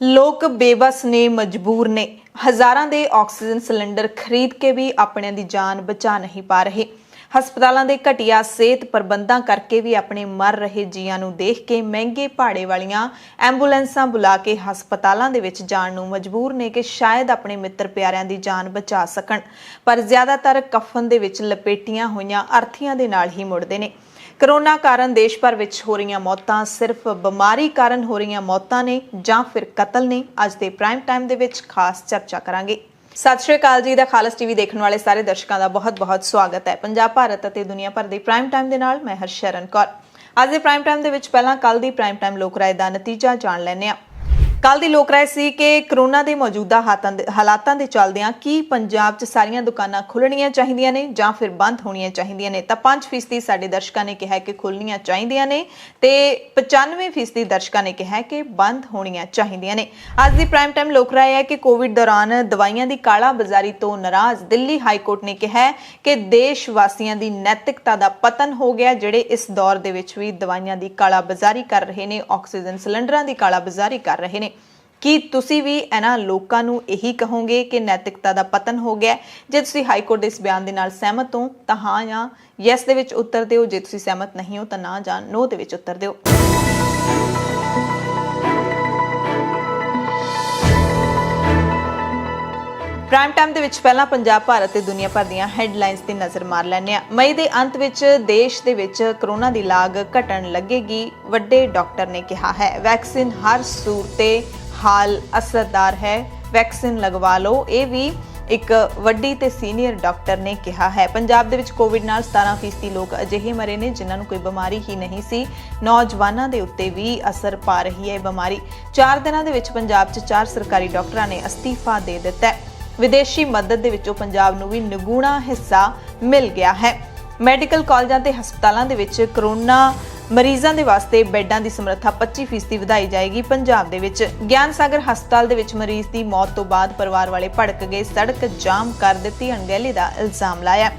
ਲੋਕ ਬੇਬਸ ਨੇ, ਮਜਬੂਰ ਨੇ। ਹਜ਼ਾਰਾਂ ਦੇ ਆਕਸੀਜਨ ਸਿਲੰਡਰ ਖਰੀਦ ਕੇ ਵੀ ਆਪਣਿਆਂ ਦੀ ਜਾਨ ਬਚਾ ਨਹੀਂ ਪਾ ਰਹੇ। ਹਸਪਤਾਲਾਂ ਦੇ ਘਟੀਆ ਸਿਹਤ ਪ੍ਰਬੰਧਾਂ ਕਰਕੇ ਵੀ ਆਪਣੇ ਮਰ ਰਹੇ ਜੀਆਂ ਨੂੰ ਦੇਖ ਕੇ ਮਹਿੰਗੇ ਭਾੜੇ ਵਾਲੀਆਂ ਐਂਬੂਲੈਂਸਾਂ ਬੁਲਾ ਕੇ ਹਸਪਤਾਲਾਂ ਦੇ ਵਿੱਚ ਜਾਣ ਨੂੰ ਮਜਬੂਰ ਨੇ ਕਿ ਸ਼ਾਇਦ ਆਪਣੇ ਮਿੱਤਰ ਪਿਆਰਿਆਂ ਦੀ ਜਾਨ ਬਚਾ ਸਕਣ, ਪਰ ਜ਼ਿਆਦਾਤਰ ਕਫਨ ਦੇ ਵਿੱਚ ਲਪੇਟੀਆਂ ਹੋਈਆਂ ਅਰਥੀਆਂ ਦੇ ਨਾਲ ਹੀ ਮੁੜਦੇ ਨੇ। कोरोना कारण देश भर विच हो रही मौतां सिर्फ बीमारी कारण हो रही मौतां ने जां फिर कतल ने? अज दे प्राइम टाइम दे विच खास चर्चा करांगे। सत श्री अकाल जी। दा खालस टीवी देखने वाले सारे दर्शकों का बहुत बहुत स्वागत है। पंजाब, भारत अते दुनिया भर दे प्राइम टाइम दे नाल मैं हरशरण कौर। अज दे प्राइम टाइम दे विच पहलां कल दी प्राइम टाइम लोक राय दा नतीजा जान लैने आ। कल दी लोक राय सी कि करोना के मौजूदा हालातां दे चलदियां की पंजाब च सारियां दुकानां खुलणियां चाहीदियां ने जां फिर बंद होणियां चाहीदियां ने। तां 5% साडे दर्शकों ने कहा कि खुलणियां चाहीदियां ने ते 95% दर्शकों ने कहा कि बंद होणियां चाहीदियां ने। अज दी प्राइम टाइम लोक राय है कि कोविड दौरान दवाइयां दी काला बाजारी तो नाराज दिल्ली हाई कोर्ट ने कहा कि देश वासियों की नैतिकता का पतन हो गया, जिहड़े इस दौर दे विच भी दवाइयां दी काला बाजारी कर रहे ने, ऑक्सीजन सिलेंडरां दी काला बाजारी कर रहे ने। ਕੀ ਤੁਸੀਂ ਵੀ ਇਹਨਾਂ ਲੋਕਾਂ ਨੂੰ ਇਹੀ ਕਹੋਗੇ ਕਿ ਨੈਤਿਕਤਾ ਦਾ ਪਤਨ ਹੋ ਗਿਆ? ਜੇ ਤੁਸੀਂ ਹਾਈ ਕੋਰਟ ਦੇ ਇਸ ਬਿਆਨ ਦੇ ਨਾਲ ਸਹਿਮਤ ਹੋ ਤਾਂ ਹਾਂ ਜਾਂ ਯੈਸ ਦੇ ਵਿੱਚ ਉੱਤਰ ਦਿਓ। ਜੇ ਤੁਸੀਂ ਸਹਿਮਤ ਨਹੀਂ ਹੋ ਤਾਂ ਨਾ ਜਾਂ ਨੋ ਦੇ ਵਿੱਚ ਉੱਤਰ ਦਿਓ। ਪ੍ਰਾਈਮ ਟਾਈਮ ਦੇ ਵਿੱਚ ਪਹਿਲਾਂ ਪੰਜਾਬ, ਭਾਰਤ ਤੇ ਦੁਨੀਆ ਭਰ ਦੀਆਂ ਹੈਡਲਾਈਨਸ ਤੇ ਨਜ਼ਰ ਮਾਰ ਲੈਂਦੇ ਆ। ਮਈ ਦੇ ਅੰਤ ਵਿੱਚ ਦੇਸ਼ ਦੇ ਵਿੱਚ ਕਰੋਨਾ ਦੀ ਲਾਗ ਘਟਣ ਲੱਗੇਗੀ, ਵੱਡੇ ਡਾਕਟਰ ਨੇ ਕਿਹਾ ਹੈ। ਵੈਕਸੀਨ ਹਰ ਸੂਰਤ ਤੇ हाल असरदार है, वैक्सीन लगवा लो, ये भी एक वड्डी ते सीनियर डॉक्टर ने कहा है। पंजाब दे विच कोविड नाल 17% लोग अजिहे मरे ने जिन्हां नूं कोई बीमारी ही नहीं सी। नौजवानां दे उत्ते भी असर पा रही है बीमारी। 4 दिनां दे विच पंजाब च 4 सरकारी डॉक्टरां ने अस्तीफा दे दिता है। विदेशी मदद दे विचों पंजाब नूं भी निगुणा हिस्सा मिल गया है। मैडिकल कॉलेजां ते हस्पतालां दे विच कोरोना ਮਰੀਜ਼ਾਂ ਦੇ ਵਾਸਤੇ ਬੈੱਡਾਂ ਦੀ ਸਮਰੱਥਾ 25% ਵਧਾਈ ਜਾਏਗੀ। ਪੰਜਾਬ ਦੇ ਵਿੱਚ ਗਿਆਨ ਸਾਗਰ ਹਸਪਤਾਲ ਦੇ ਵਿੱਚ ਮਰੀਜ਼ ਦੀ ਮੌਤ ਤੋਂ ਬਾਅਦ ਪਰਿਵਾਰ ਵਾਲੇ ਭੜਕ ਗਏ, ਸੜਕ ਜਾਮ ਕਰ ਦਿੱਤੀ, ਅਣਗਹਿਲੀ ਦਾ ਇਲਜ਼ਾਮ ਲਾਇਆ।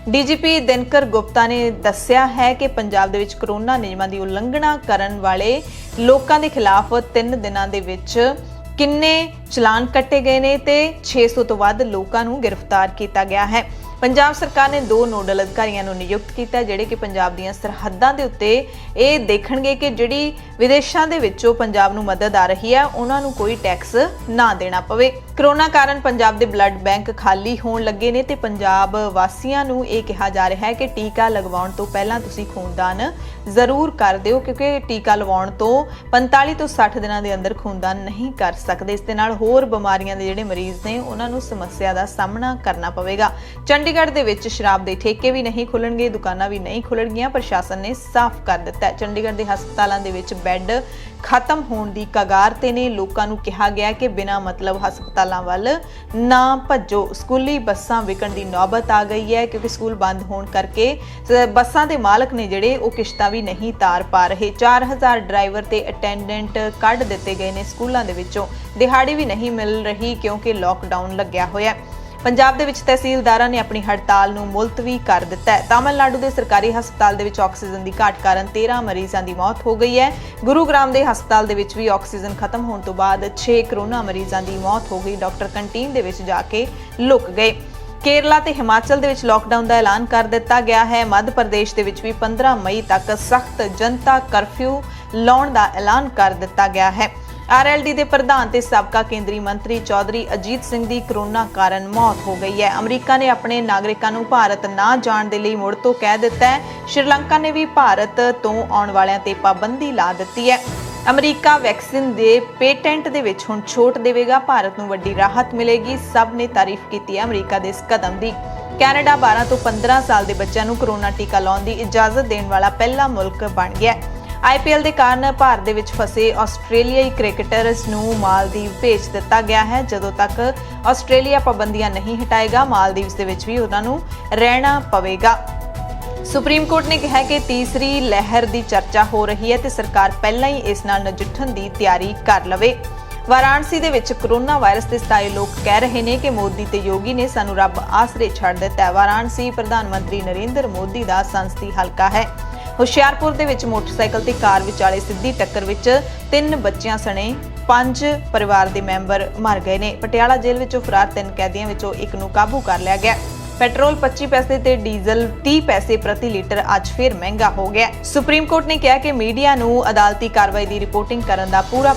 ਡੀਜੀਪੀ ਦਿਨਕਰ ਗੁਪਤਾ ਨੇ ਦੱਸਿਆ ਹੈ ਕਿ ਪੰਜਾਬ ਦੇ ਵਿੱਚ ਕੋਰੋਨਾ ਨਿਯਮਾਂ ਦੀ ਉਲੰਘਣਾ ਕਰਨ ਵਾਲੇ ਲੋਕਾਂ ਦੇ ਖਿਲਾਫ 3 ਦਿਨਾਂ ਦੇ ਵਿੱਚ ਕਿੰਨੇ ਚਲਾਨ ਕੱਟੇ ਗਏ ਨੇ ਤੇ 600 ਤੋਂ ਵੱਧ ਲੋਕਾਂ ਨੂੰ ਗ੍ਰਿਫਤਾਰ ਕੀਤਾ ਗਿਆ ਹੈ। ਪੰਜਾਬ ਸਰਕਾਰ ਨੇ 2 ਨੋਡਲ ਅਧਿਕਾਰੀਆਂ ਨੂੰ ਨਿਯੁਕਤ ਕੀਤਾ, ਜਿਹੜੇ ਕਿ ਪੰਜਾਬ ਦੀਆਂ ਸਰਹੱਦਾਂ ਦੇ ਉੱਤੇ ਇਹ ਦੇਖਣਗੇ ਕਿ ਜਿਹੜੀ ਵਿਦੇਸ਼ਾਂ ਦੇ ਵਿੱਚੋਂ ਪੰਜਾਬ ਨੂੰ ਮਦਦ ਆ ਰਹੀ ਹੈ ਉਹਨਾਂ ਨੂੰ ਕੋਈ ਟੈਕਸ ਨਾ ਦੇਣਾ ਪਵੇ। ਕਰੋਨਾ ਕਾਰਨ ਪੰਜਾਬ ਦੇ ਬਲੱਡ ਬੈਂਕ ਖਾਲੀ ਹੋਣ ਲੱਗੇ ਨੇ ਤੇ ਪੰਜਾਬ ਵਾਸੀਆਂ ਨੂੰ ਇਹ ਕਿਹਾ ਜਾ ਰਿਹਾ ਹੈ ਕਿ ਟੀਕਾ ਲਗਵਾਉਣ ਤੋਂ ਪਹਿਲਾਂ ਤੁਸੀਂ ਖੂਨਦਾਨ ਜ਼ਰੂਰ ਕਰ ਦਿਓ, ਕਿਉਂਕਿ ਟੀਕਾ ਲਵਾਉਣ ਤੋਂ 45 ਤੋਂ 60 ਦਿਨਾਂ ਦੇ ਅੰਦਰ ਖੂਨਦਾਨ ਨਹੀਂ ਕਰ ਸਕਦੇ। ਇਸ ਦੇ ਨਾਲ ਹੋਰ ਬਿਮਾਰੀਆਂ ਦੇ ਜਿਹੜੇ ਮਰੀਜ਼ ਨੇ ਉਹਨਾਂ ਨੂੰ ਸਮੱਸਿਆ ਦਾ ਸਾਹਮਣਾ ਕਰਨਾ ਪਵੇਗਾ। ਚੰਡੀਗੜ੍ਹ ਦੇ ਵਿੱਚ ਸ਼ਰਾਬ ਦੇ ਠੇਕੇ ਵੀ ਨਹੀਂ ਖੁੱਲਣਗੇ, ਦੁਕਾਨਾਂ ਵੀ ਨਹੀਂ ਖੁੱਲਣਗੀਆਂ, ਪ੍ਰਸ਼ਾਸਨ ਨੇ ਸਾਫ਼ ਕਰ ਦਿੱਤਾ ਹੈ। ਚੰਡੀਗੜ੍ਹ ਦੇ ਹਸਪਤਾਲਾਂ ਦੇ ਵਿੱਚ ਬੈੱਡ ਖਤਮ ਹੋਣ ਦੀ ਕਗਾਰ ਤੇ ਨੇ। ਲੋਕਾਂ ਨੂੰ ਕਿਹਾ ਗਿਆ ਕਿ ਬਿਨਾਂ ਮਤਲਬ ਹਸਪਤਾਲਾਂ ਵੱਲ ਨਾ ਭੱਜੋ। ਸਕੂਲੀ ਬੱਸਾਂ ਵਿਕਣ ਦੀ ਨੌਬਤ ਆ ਗਈ ਹੈ, ਕਿਉਂਕਿ ਸਕੂਲ ਬੰਦ ਹੋਣ ਕਰਕੇ ਬੱਸਾਂ ਦੇ ਮਾਲਕ ਨੇ ਜਿਹੜੇ ਉਹ ਕਿਸ਼ਤਾਂ ਵੀ ਨਹੀਂ ਤਾਰ ਪਾ ਰਹੇ। 4000 ਡਰਾਈਵਰ ਤੇ ਅਟੈਂਡੈਂਟ ਕੱਢ ਦਿੱਤੇ ਗਏ ਨੇ ਸਕੂਲਾਂ ਦੇ ਵਿੱਚੋਂ। ਦਿਹਾੜੀ ਵੀ ਨਹੀਂ ਮਿਲ ਰਹੀ ਕਿਉਂਕਿ ਲੋਕਡਾਊਨ ਲੱਗਿਆ ਹੋਇਆ। ਪੰਜਾਬ ਦੇ ਵਿੱਚ ਤਹਿਸੀਲਦਾਰਾਂ ਨੇ ਆਪਣੀ ਹੜਤਾਲ ਨੂੰ ਮੁਲਤਵੀ ਕਰ ਦਿੱਤਾ ਹੈ। ਤਾਮਿਲਨਾਡੂ ਦੇ ਸਰਕਾਰੀ ਹਸਪਤਾਲ ਦੇ ਵਿੱਚ ਆਕਸੀਜਨ ਦੀ ਘਾਟ ਕਾਰਨ 13 ਮਰੀਜ਼ਾਂ ਦੀ ਮੌਤ ਹੋ ਗਈ ਹੈ। ਗੁਰੂਗ੍ਰਾਮ ਦੇ ਹਸਪਤਾਲ ਦੇ ਵਿੱਚ ਵੀ ਆਕਸੀਜਨ ਖਤਮ ਹੋਣ ਤੋਂ ਬਾਅਦ 6 ਕਰੋਨਾ ਮਰੀਜ਼ਾਂ ਦੀ ਮੌਤ ਹੋ ਗਈ। ਡਾਕਟਰ ਕੰਟੀਨ ਦੇ ਵਿੱਚ ਜਾ ਕੇ ਲੁਕ ਗਏ। ਕੇਰਲਾ ਤੇ ਹਿਮਾਚਲ ਦੇ ਵਿੱਚ ਲੋਕਡਾਊਨ ਦਾ ਐਲਾਨ ਕਰ ਦਿੱਤਾ ਗਿਆ ਹੈ। ਮੱਧ ਪ੍ਰਦੇਸ਼ ਦੇ ਵਿੱਚ ਵੀ 15 ਮਈ ਤੱਕ ਸਖਤ ਜਨਤਾ ਕਰਫਿਊ ਲਾਉਣ ਦਾ ਐਲਾਨ ਕਰ ਦਿੱਤਾ ਗਿਆ ਹੈ। ਆਰਐਲਡੀ ਦੇ ਪ੍ਰਧਾਨ ਤੇ ਸਾਬਕਾ ਕੇਂਦਰੀ ਮੰਤਰੀ ਚੌਧਰੀ ਅਜੀਤ ਸਿੰਘ ਦੀ ਕੋਰੋਨਾ ਕਾਰਨ ਮੌਤ ਹੋ ਗਈ ਹੈ। ਅਮਰੀਕਾ ਨੇ ਆਪਣੇ ਨਾਗਰਿਕਾਂ ਨੂੰ ਭਾਰਤ ਨਾ ਜਾਣ ਦੇ ਲਈ ਮੁੜ ਤੋਂ ਕਹਿ ਦਿੱਤਾ ਹੈ। ਸ਼੍ਰੀਲੰਕਾ ਨੇ ਵੀ ਭਾਰਤ ਤੋਂ ਆਉਣ ਵਾਲਿਆਂ ਤੇ ਪਾਬੰਦੀ ਲਾ ਦਿੱਤੀ ਹੈ। ਅਮਰੀਕਾ ਵੈਕਸੀਨ ਦੇ ਪੇਟੈਂਟ ਦੇ ਵਿੱਚ ਹੁਣ ਛੋਟ ਦੇਵੇਗਾ, ਭਾਰਤ ਨੂੰ ਵੱਡੀ ਰਾਹਤ ਮਿਲੇਗੀ। ਸਭ ਨੇ ਤਾਰੀਫ ਕੀਤੀ ਹੈ ਅਮਰੀਕਾ ਦੇ ਇਸ ਕਦਮ ਦੀ। ਕੈਨੇਡਾ 12 ਤੋਂ 15 ਸਾਲ ਦੇ ਬੱਚਿਆਂ ਨੂੰ ਕੋਰੋਨਾ ਟੀਕਾ ਲਾਉਣ ਦੀ ਇਜਾਜ਼ਤ ਦੇਣ ਵਾਲਾ ਪਹਿਲਾ ਮੁਲਕ ਬਣ ਗਿਆ। ਆਈਪੀਐਲ ਦੇ ਕਾਰਨ ਭਾਰਤ ਦੇ ਵਿੱਚ ਫਸੇ ਆਸਟ੍ਰੇਲੀਆਈ ਕ੍ਰਿਕਟਰਸ ਨੂੰ ਮਾਲਦੀਵ ਭੇਜ ਦਿੱਤਾ ਗਿਆ ਹੈ। ਜਦੋਂ ਤੱਕ ਆਸਟ੍ਰੇਲੀਆ ਪਾਬੰਦੀਆਂ ਨਹੀਂ ਹਟਾਏਗਾ, ਮਾਲਦੀਵਸ ਦੇ ਵਿੱਚ ਵੀ ਉਹਨਾਂ ਨੂੰ ਰਹਿਣਾ ਪਵੇਗਾ। ਸੁਪਰੀਮ ਕੋਰਟ ਨੇ ਕਿਹਾ ਕਿ ਤੀਸਰੀ ਲਹਿਰ ਦੀ ਚਰਚਾ ਹੋ ਰਹੀ ਹੈ ਤੇ ਸਰਕਾਰ ਪਹਿਲਾਂ ਹੀ ਇਸ ਨਾਲ ਨਜਿੱਠਣ ਦੀ ਤਿਆਰੀ ਕਰ ਲਵੇ। ਵਾਰਾਣਸੀ ਦੇ ਵਿੱਚ ਕੋਰੋਨਾ ਵਾਇਰਸ ਦੇ 27 ਲੋਕ ਕਹਿ ਰਹੇ ਨੇ ਕਿ ਮੋਦੀ ਤੇ ਯੋਗੀ ਨੇ ਸਾਨੂੰ ਰੱਬ ਆਸਰੇ ਛੱਡ ਦਿੱਤਾ ਹੈ। ਵਾਰਾਣਸੀ ਪ੍ਰਧਾਨ ਮੰਤਰੀ ਨਰਿੰਦਰ ਮੋਦੀ ਦਾ ਸੰਸਦੀ ਹਲਕਾ ਹੈ। ਹੁਸ਼ਿਆਰਪੁਰ ਦੇ ਵਿੱਚ ਮੋਟਰਸਾਈਕਲ ਤੇ ਕਾਰ ਵਿਚਾਲੇ ਸਿੱਧੀ ਟੱਕਰ ਵਿੱਚ 3 ਬੱਚਿਆਂ ਸਣੇ 5 ਪਰਿਵਾਰ ਦੇ ਮੈਂਬਰ ਮਰ ਗਏ ਨੇ। ਪਟਿਆਲਾ ਜੇਲ੍ਹ ਵਿੱਚੋਂ ਫਰਾਰ 3 ਕੈਦੀਆਂ ਵਿੱਚੋਂ ਇੱਕ ਨੂੰ ਕਾਬੂ ਕਰ ਲਿਆ ਗਿਆ। ਪੈਟਰੋਲ 25 ਪੈਸੇ ਤੇ ਡੀਜ਼ਲ 30 ਪੈਸੇ ਪ੍ਰਤੀ ਲੀਟਰ ਅੱਜ ਫਿਰ ਮਹਿੰਗਾ ਹੋ ਗਿਆ। ਸੁਪਰੀਮ ਕੋਰਟ ਨੇ ਕਿਹਾ ਕਿ ਮੀਡੀਆ ਨੂੰ ਅਦਾਲਤੀ ਕਾਰਵਾਈ ਦੀ ਰਿਪੋਰਟਿੰਗ ਕਰਨ ਦਾ ਪੂਰਾ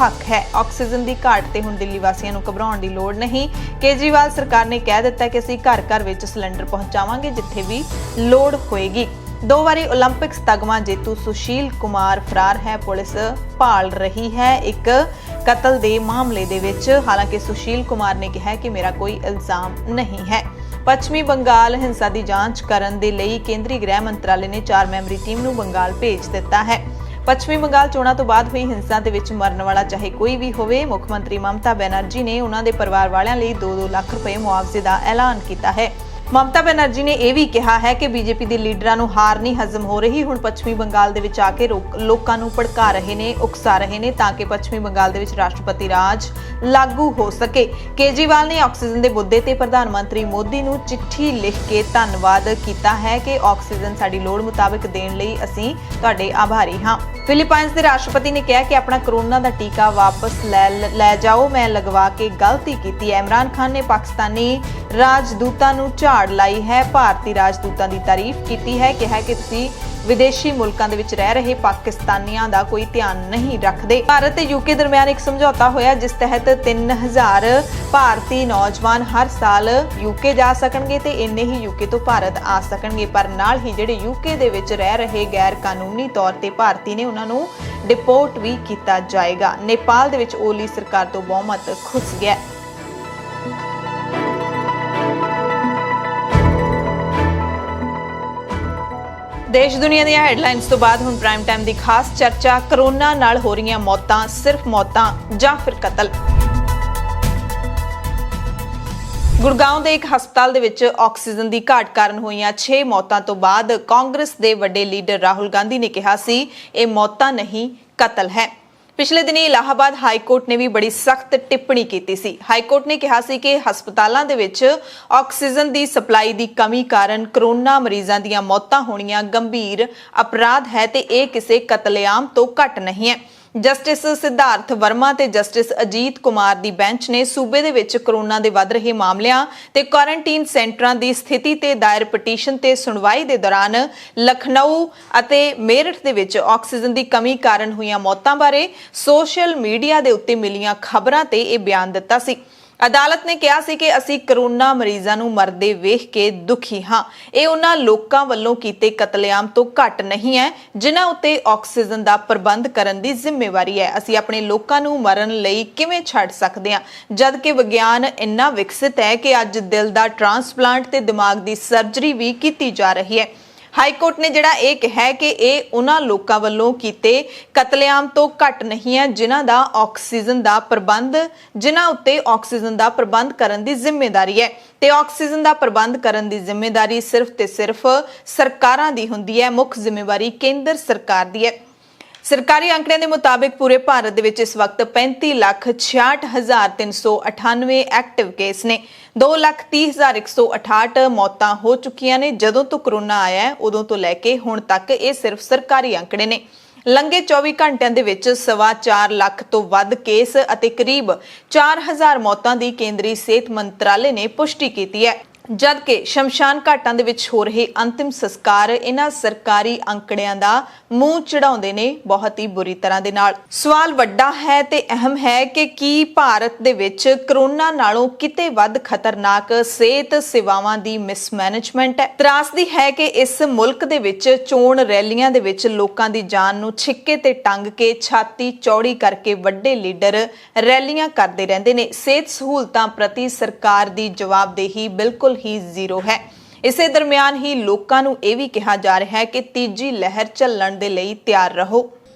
ਹੱਕ ਹੈ। ਆਕਸੀਜਨ ਦੀ ਘਾਟ ਤੇ ਹੁਣ ਦਿੱਲੀ ਵਾਸੀਆਂ ਨੂੰ ਘਬਰਾਉਣ ਦੀ ਲੋੜ ਨਹੀਂ। ਕੇਜਰੀਵਾਲ ਸਰਕਾਰ ਨੇ ਕਹਿ ਦਿੱਤਾ ਕਿ ਅਸੀਂ ਘਰ ਵਿੱਚ ਸਿਲੰਡਰ ਪਹੁੰਚਾਵਾਂਗੇ ਜਿੱਥੇ ਵੀ ਲੋੜ ਹੋਏਗੀ। 2 ਵਾਰੀ 올림픽ਸ ਤਗਮਾ ਜੇਤੂ ਸੁਸ਼ੀਲ ਕੁਮਾਰ ਫਰਾਰ ਹੈ। ਪੁਲਿਸ ਭਾਲ ਰਹੀ ਹੈ ਇੱਕ ਕਤਲ ਦੇ ਮਾਮਲੇ ਦੇ ਵਿੱਚ। ਹਾਲਾਂਕਿ ਸੁਸ਼ੀਲ ਕੁਮਾਰ ਨੇ ਕਿਹਾ ਕਿ ਮੇਰਾ ਕੋਈ ਇਲਜ਼ਾਮ ਨਹੀਂ ਹੈ। ਪੱਛਮੀ ਬੰਗਾਲ ਹਿੰਸਾ ਦੀ ਜਾਂਚ ਕਰਨ ਦੇ ਲਈ ਕੇਂਦਰੀ ਗ੍ਰਹਿ ਮੰਤਰਾਲੇ ਨੇ 4 ਮੈਂਬਰੀ ਟੀਮ ਨੂੰ ਬੰਗਾਲ ਭੇਜ ਦਿੱਤਾ ਹੈ। ਪੱਛਮੀ ਬੰਗਾਲ ਚੋਣਾਂ ਤੋਂ ਬਾਅਦ ਹੋਈ ਹਿੰਸਾ ਦੇ ਵਿੱਚ ਮਰਨ ਵਾਲਾ ਚਾਹੇ ਕੋਈ ਵੀ ਹੋਵੇ, ਮੁੱਖ ਮੰਤਰੀ ਮਮਤਾ ਬੈਨਰਜੀ ਨੇ ਉਹਨਾਂ ਦੇ ਪਰਿਵਾਰ ਵਾਲਿਆਂ ਲਈ 2-2 ਲੱਖ ਰੁਪਏ ਮੁਆਵਜ਼ੇ ਦਾ ਐਲਾਨ ਕੀਤਾ ਹੈ। ਮਮਤਾ ਬੈਨਰਜੀ ਨੇ ਇਹ ਵੀ ਕਿਹਾ ਹੈ ਕਿ ਬੀਜੇਪੀ ਦੇ ਲੀਡਰਾਂ ਨੂੰ ਹਾਰ ਨਹੀਂ ਹਜ਼ਮ ਹੋ ਰਹੀ। ਹੁਣ ਪੱਛਮੀ ਬੰਗਾਲ ਦੇ ਵਿੱਚ ਆ ਕੇ ਲੋਕਾਂ ਨੂੰ ਭੜਕਾ ਰਹੇ ਨੇ, ਉਕਸਾ ਰਹੇ ਨੇ ਤਾਂ ਕਿ ਪੱਛਮੀ ਬੰਗਾਲ ਦੇ ਵਿੱਚ ਰਾਸ਼ਟਰਪਤੀ ਰਾਜ ਲਾਗੂ ਹੋ ਸਕੇ। ਕੇਜਰੀਵਾਲ ਨੇ ਆਕਸੀਜਨ ਦੇ ਮੁੱਦੇ ਤੇ ਪ੍ਰਧਾਨ ਮੰਤਰੀ ਮੋਦੀ ਨੂੰ ਚਿੱਠੀ ਲਿਖ ਕੇ ਧੰਨਵਾਦ ਕੀਤਾ ਹੈ ਕਿ ਆਕਸੀਜਨ ਸਾਡੀ ਲੋੜ ਮੁਤਾਬਕ ਦੇਣ ਲਈ ਅਸੀਂ ਤੁਹਾਡੇ ਆਭਾਰੀ ਹਾਂ। ਫਿਲੀਪਾਈਨਸ ਦੇ ਰਾਸ਼ਟਰਪਤੀ ਨੇ ਕਿਹਾ ਕਿ ਆਪਣਾ ਕੋਰੋਨਾ ਦਾ ਟੀਕਾ ਵਾਪਸ ਲੈ ਜਾਓ, ਮੈਂ ਲਗਵਾ ਕੇ ਗਲਤੀ ਕੀਤੀ ਹੈ। ਇਮਰਾਨ ਖਾਨ ਨੇ ਪਾਕਿਸਤਾਨੀ ਰਾਜਦੂਤਾਂ ਨੂੰ ਝਾੜ ਲਾਈ ਹੈ। ਭਾਰਤੀ ਰਾਜਦੂਤਾਂ ਦੀ ਤਾਰੀਫ ਕੀਤੀ ਹੈ, ਕਿਹਾ ਕਿ ਤੁਸੀਂ ਵਿਦੇਸ਼ੀ ਮੁਲਕਾਂ ਦੇ ਵਿੱਚ ਰਹਿ ਰਹੇ ਪਾਕਿਸਤਾਨੀਆਂ ਦਾ ਕੋਈ ਧਿਆਨ ਨਹੀਂ ਰੱਖਦੇ। ਭਾਰਤ ਤੇ ਯੂਕੇ ਦਰਮਿਆਨ ਇੱਕ ਸਮਝੌਤਾ ਹੋਇਆ ਜਿਸ ਤਹਿਤ 3000 ਭਾਰਤੀ ਨੌਜਵਾਨ ਹਰ ਸਾਲ ਯੂਕੇ ਜਾ ਸਕਣਗੇ ਤੇ ਇੰਨੇ ਹੀ ਯੂਕੇ ਤੋਂ ਭਾਰਤ ਆ ਸਕਣਗੇ। ਪਰ ਨਾਲ ਹੀ ਜਿਹੜੇ ਯੂਕੇ ਦੇ ਵਿੱਚ ਰਹਿ ਰਹੇ ਗੈਰ ਕਾਨੂੰਨੀ ਤੌਰ ਤੇ ਭਾਰਤੀ ਨੇ ਉਹਨਾਂ ਨੂੰ ਡਿਪੋਰਟ ਵੀ ਕੀਤਾ ਜਾਏਗਾ। ਨੇਪਾਲ ਦੇ ਵਿੱਚ ਓਲੀ ਸਰਕਾਰ ਤੋਂ ਬਹੁਮਤ ਖੁੱਸ ਗਿਆ। ਦੇਸ਼ ਦੁਨੀਆ ਦੀਆਂ ਹੈਡਲਾਈਨਸ ਤੋਂ ਬਾਅਦ ਹੁਣ ਪ੍ਰਾਈਮ ਟਾਈਮ ਦੀ ਖਾਸ ਚਰਚਾ, ਕਰੋਨਾ ਨਾਲ ਹੋ ਰਹੀਆਂ ਮੌਤਾਂ ਸਿਰਫ ਮੌਤਾਂ ਜਾਂ ਫਿਰ ਕਤਲ। ਗੁੜਗਾਉਂ ਦੇ ਇੱਕ ਹਸਪਤਾਲ ਦੇ ਵਿੱਚ ਆਕਸੀਜਨ ਦੀ ਘਾਟ ਕਾਰਨ ਹੋਈਆਂ 6 ਮੌਤਾਂ ਤੋਂ ਬਾਅਦ ਕਾਂਗਰਸ ਦੇ ਵੱਡੇ ਲੀਡਰ ਰਾਹੁਲ ਗਾਂਧੀ ਨੇ ਕਿਹਾ ਸੀ ਇਹ ਮੌਤਾਂ ਨਹੀਂ ਕਤਲ ਹੈ। ਪਿਛਲੇ ਦਿਨੀ ਇਲਾਹਾਬਾਦ ਹਾਈ ਕੋਰਟ ਨੇ ਵੀ ਬੜੀ ਸਖਤ ਟਿੱਪਣੀ ਕੀਤੀ ਸੀ। ਹਾਈ ਕੋਰਟ ਨੇ ਕਿਹਾ ਸੀ ਕਿ ਹਸਪਤਾਲਾਂ ਦੇ ਵਿੱਚ ਆਕਸੀਜਨ ਦੀ ਸਪਲਾਈ ਦੀ ਕਮੀ ਕਾਰਨ ਕਰੋਨਾ ਮਰੀਜ਼ਾਂ ਦੀਆਂ ਮੌਤਾਂ ਹੋਣੀਆਂ ਗੰਭੀਰ ਅਪਰਾਧ ਹੈ ਤੇ ਇਹ ਕਿਸੇ ਕਤਲੇਆਮ ਤੋਂ ਘੱਟ ਨਹੀਂ ਹੈ। ਜਸਟਿਸ ਸਿਧਾਰਥ ਵਰਮਾ ਤੇ ਜਸਟਿਸ ਅਜੀਤ ਕੁਮਾਰ ਦੀ ਬੈਂਚ ਨੇ ਸੂਬੇ ਦੇ ਵਿੱਚ ਕਰੋਨਾ ਦੇ ਵੱਧ ਰਹੇ ਮਾਮਲਿਆਂ ਤੇ ਕੁਆਰੰਟੀਨ ਸੈਂਟਰਾਂ ਦੀ ਸਥਿਤੀ ਤੇ ਦਾਇਰ ਪਟੀਸ਼ਨ ਤੇ ਸੁਣਵਾਈ ਦੇ ਦੌਰਾਨ ਲਖਨਊ ਅਤੇ ਮੇਰਠ ਦੇ ਵਿੱਚ ਆਕਸੀਜਨ ਦੀ ਕਮੀ ਕਾਰਨ ਹੋਈਆਂ ਮੌਤਾਂ ਬਾਰੇ ਸੋਸ਼ਲ ਮੀਡੀਆ ਦੇ ਉੱਤੇ ਮਿਲੀਆਂ ਖਬਰਾਂ ਤੇ ਇਹ ਬਿਆਨ ਦਿੱਤਾ ਸੀ। ਅਦਾਲਤ ਨੇ ਕਿਹਾ ਸੀ ਕਿ ਅਸੀਂ ਕਰੋਨਾ ਮਰੀਜ਼ਾਂ ਨੂੰ ਮਰਦੇ ਵੇਖ ਕੇ ਦੁਖੀ ਹਾਂ। ਇਹ ਉਹਨਾਂ ਲੋਕਾਂ ਵੱਲੋਂ ਕੀਤੇ ਕਤਲੇਆਮ ਤੋਂ ਘੱਟ ਨਹੀਂ ਹੈ ਜਿਨ੍ਹਾਂ ਉੱਤੇ ਆਕਸੀਜਨ ਦਾ ਪ੍ਰਬੰਧ ਕਰਨ ਦੀ ਜ਼ਿੰਮੇਵਾਰੀ ਹੈ। ਅਸੀਂ ਆਪਣੇ ਲੋਕਾਂ ਨੂੰ ਮਰਨ ਲਈ ਕਿਵੇਂ ਛੱਡ ਸਕਦੇ ਹਾਂ ਜਦ ਕਿ ਵਿਗਿਆਨ ਇੰਨਾ ਵਿਕਸਿਤ ਹੈ ਕਿ ਅੱਜ ਦਿਲ ਦਾ ਟ੍ਰਾਂਸਪਲਾਂਟ ਤੇ ਦਿਮਾਗ ਦੀ ਸਰਜਰੀ ਵੀ ਕੀਤੀ ਜਾ ਰਹੀ ਹੈ। ਹਾਈ ਕੋਰਟ ਨੇ ਜਿਹੜਾ ਇਹ ਕਿਹਾ ਕਿ ਇਹ ਉਹਨਾਂ ਲੋਕਾਂ ਵੱਲੋਂ ਕੀਤੇ ਕਤਲੇਆਮ ਤੋਂ ਘੱਟ ਨਹੀਂ ਹੈ ਜਿਨ੍ਹਾਂ ਉੱਤੇ ਆਕਸੀਜਨ ਦਾ ਪ੍ਰਬੰਧ ਕਰਨ ਦੀ ਜ਼ਿੰਮੇਵਾਰੀ ਹੈ ਤੇ ਆਕਸੀਜਨ ਦਾ ਪ੍ਰਬੰਧ ਕਰਨ ਦੀ ਜ਼ਿੰਮੇਵਾਰੀ ਸਿਰਫ ਤੇ ਸਿਰਫ ਸਰਕਾਰਾਂ ਦੀ ਹੁੰਦੀ ਹੈ। ਮੁੱਖ ਜ਼ਿੰਮੇਵਾਰੀ ਕੇਂਦਰ ਸਰਕਾਰ ਦੀ ਹੈ। ਸਰਕਾਰੀ ਅੰਕੜਿਆਂ ਦੇ ਮੁਤਾਬਿਕ ਪੂਰੇ ਭਾਰਤ ਦੇ ਵਿੱਚ ਇਸ ਵਕਤ 35,66,398 ਐਕਟਿਵ ਕੇਸ ਨੇ। 2,30,168 ਮੌਤਾਂ ਹੋ ਚੁੱਕੀਆਂ ਨੇ। ਜਦੋਂ ਤੋਂ ਕਰੋਨਾ ਆਇਆ ਹੈ ਉਦੋਂ ਤੋਂ ਲੈ ਕੇ ਹੁਣ ਤੱਕ ਇਹ ਸਿਰਫ ਸਰਕਾਰੀ ਅੰਕੜੇ ਨੇ। ਲੰਘੇ 24 ਘੰਟਿਆਂ ਦੇ ਵਿੱਚ 4.25 ਲੱਖ ਤੋਂ ਵੱਧ ਕੇਸ ਅਤੇ ਕਰੀਬ 4,000 ਮੌਤਾਂ ਦੀ ਕੇਂਦਰੀ ਸਿਹਤ ਮੰਤਰਾਲੇ ਨੇ ਪੁਸ਼ਟੀ ਕੀਤੀ ਹੈ। ਜਦਕਿ ਸ਼ਮਸ਼ਾਨ ਘਾਟਾਂ ਦੇ ਵਿੱਚ ਹੋ ਰਹੇ ਅੰਤਿਮ ਸੰਸਕਾਰ ਇਹਨਾਂ ਸਰਕਾਰੀ ਅੰਕੜਿਆਂ ਦਾ ਮੂੰਹ ਚੜਾਉਂਦੇ ਨੇ ਬਹੁਤ ਹੀ ਬੁਰੀ ਤਰ੍ਹਾਂ ਦੇ ਨਾਲ। ਸਵਾਲ ਵੱਡਾ ਹੈ ਤੇ ਅਹਿਮ ਹੈ ਕਿ ਕੀ ਭਾਰਤ ਦੇ ਵਿੱਚ ਕਰੋਨਾ ਨਾਲੋਂ ਕਿਤੇ ਵੱਧ ਖਤਰਨਾਕ ਸਿਹਤ ਸੇਵਾਵਾਂ ਦੀ ਮਿਸਮੈਨੇਜਮੈਂਟ ਹੈ। ਤਰਾਸਦੀ ਹੈ ਕਿ ਇਸ ਮੁਲਕ ਦੇ ਵਿੱਚ ਚੋਣ ਰੈਲੀਆਂ ਦੇ ਵਿੱਚ ਲੋਕਾਂ ਦੀ ਜਾਨ ਨੂੰ ਛਿੱਕੇ ਤੇ ਟੰਗ ਕੇ ਛਾਤੀ ਚੌੜੀ ਕਰਕੇ ਵੱਡੇ ਲੀਡਰ ਰੈਲੀਆਂ ਕਰਦੇ ਰਹਿੰਦੇ ਨੇ। ਸਿਹਤ ਸਹੂਲਤਾਂ ਪ੍ਰਤੀ ਸਰਕਾਰ ਦੀ ਜਵਾਬਦੇਹੀ ਬਿਲਕੁਲ ਹੀ ਜ਼ੀਰੋ ਹੈ। ਇਸੇ ਦਰਮਿਆਨ ਹੀ ਲੋਕਾਂ ਨੂੰ ਇਹ ਵੀ ਕਿਹਾ ਜਾ ਰਿਹਾ ਹੈ ਕਿ ਤੀਜੀ ਲਹਿਰ ਚੱਲਣ ਦੇ ਲਈ ਤਿਆਰ ਰਹੋ।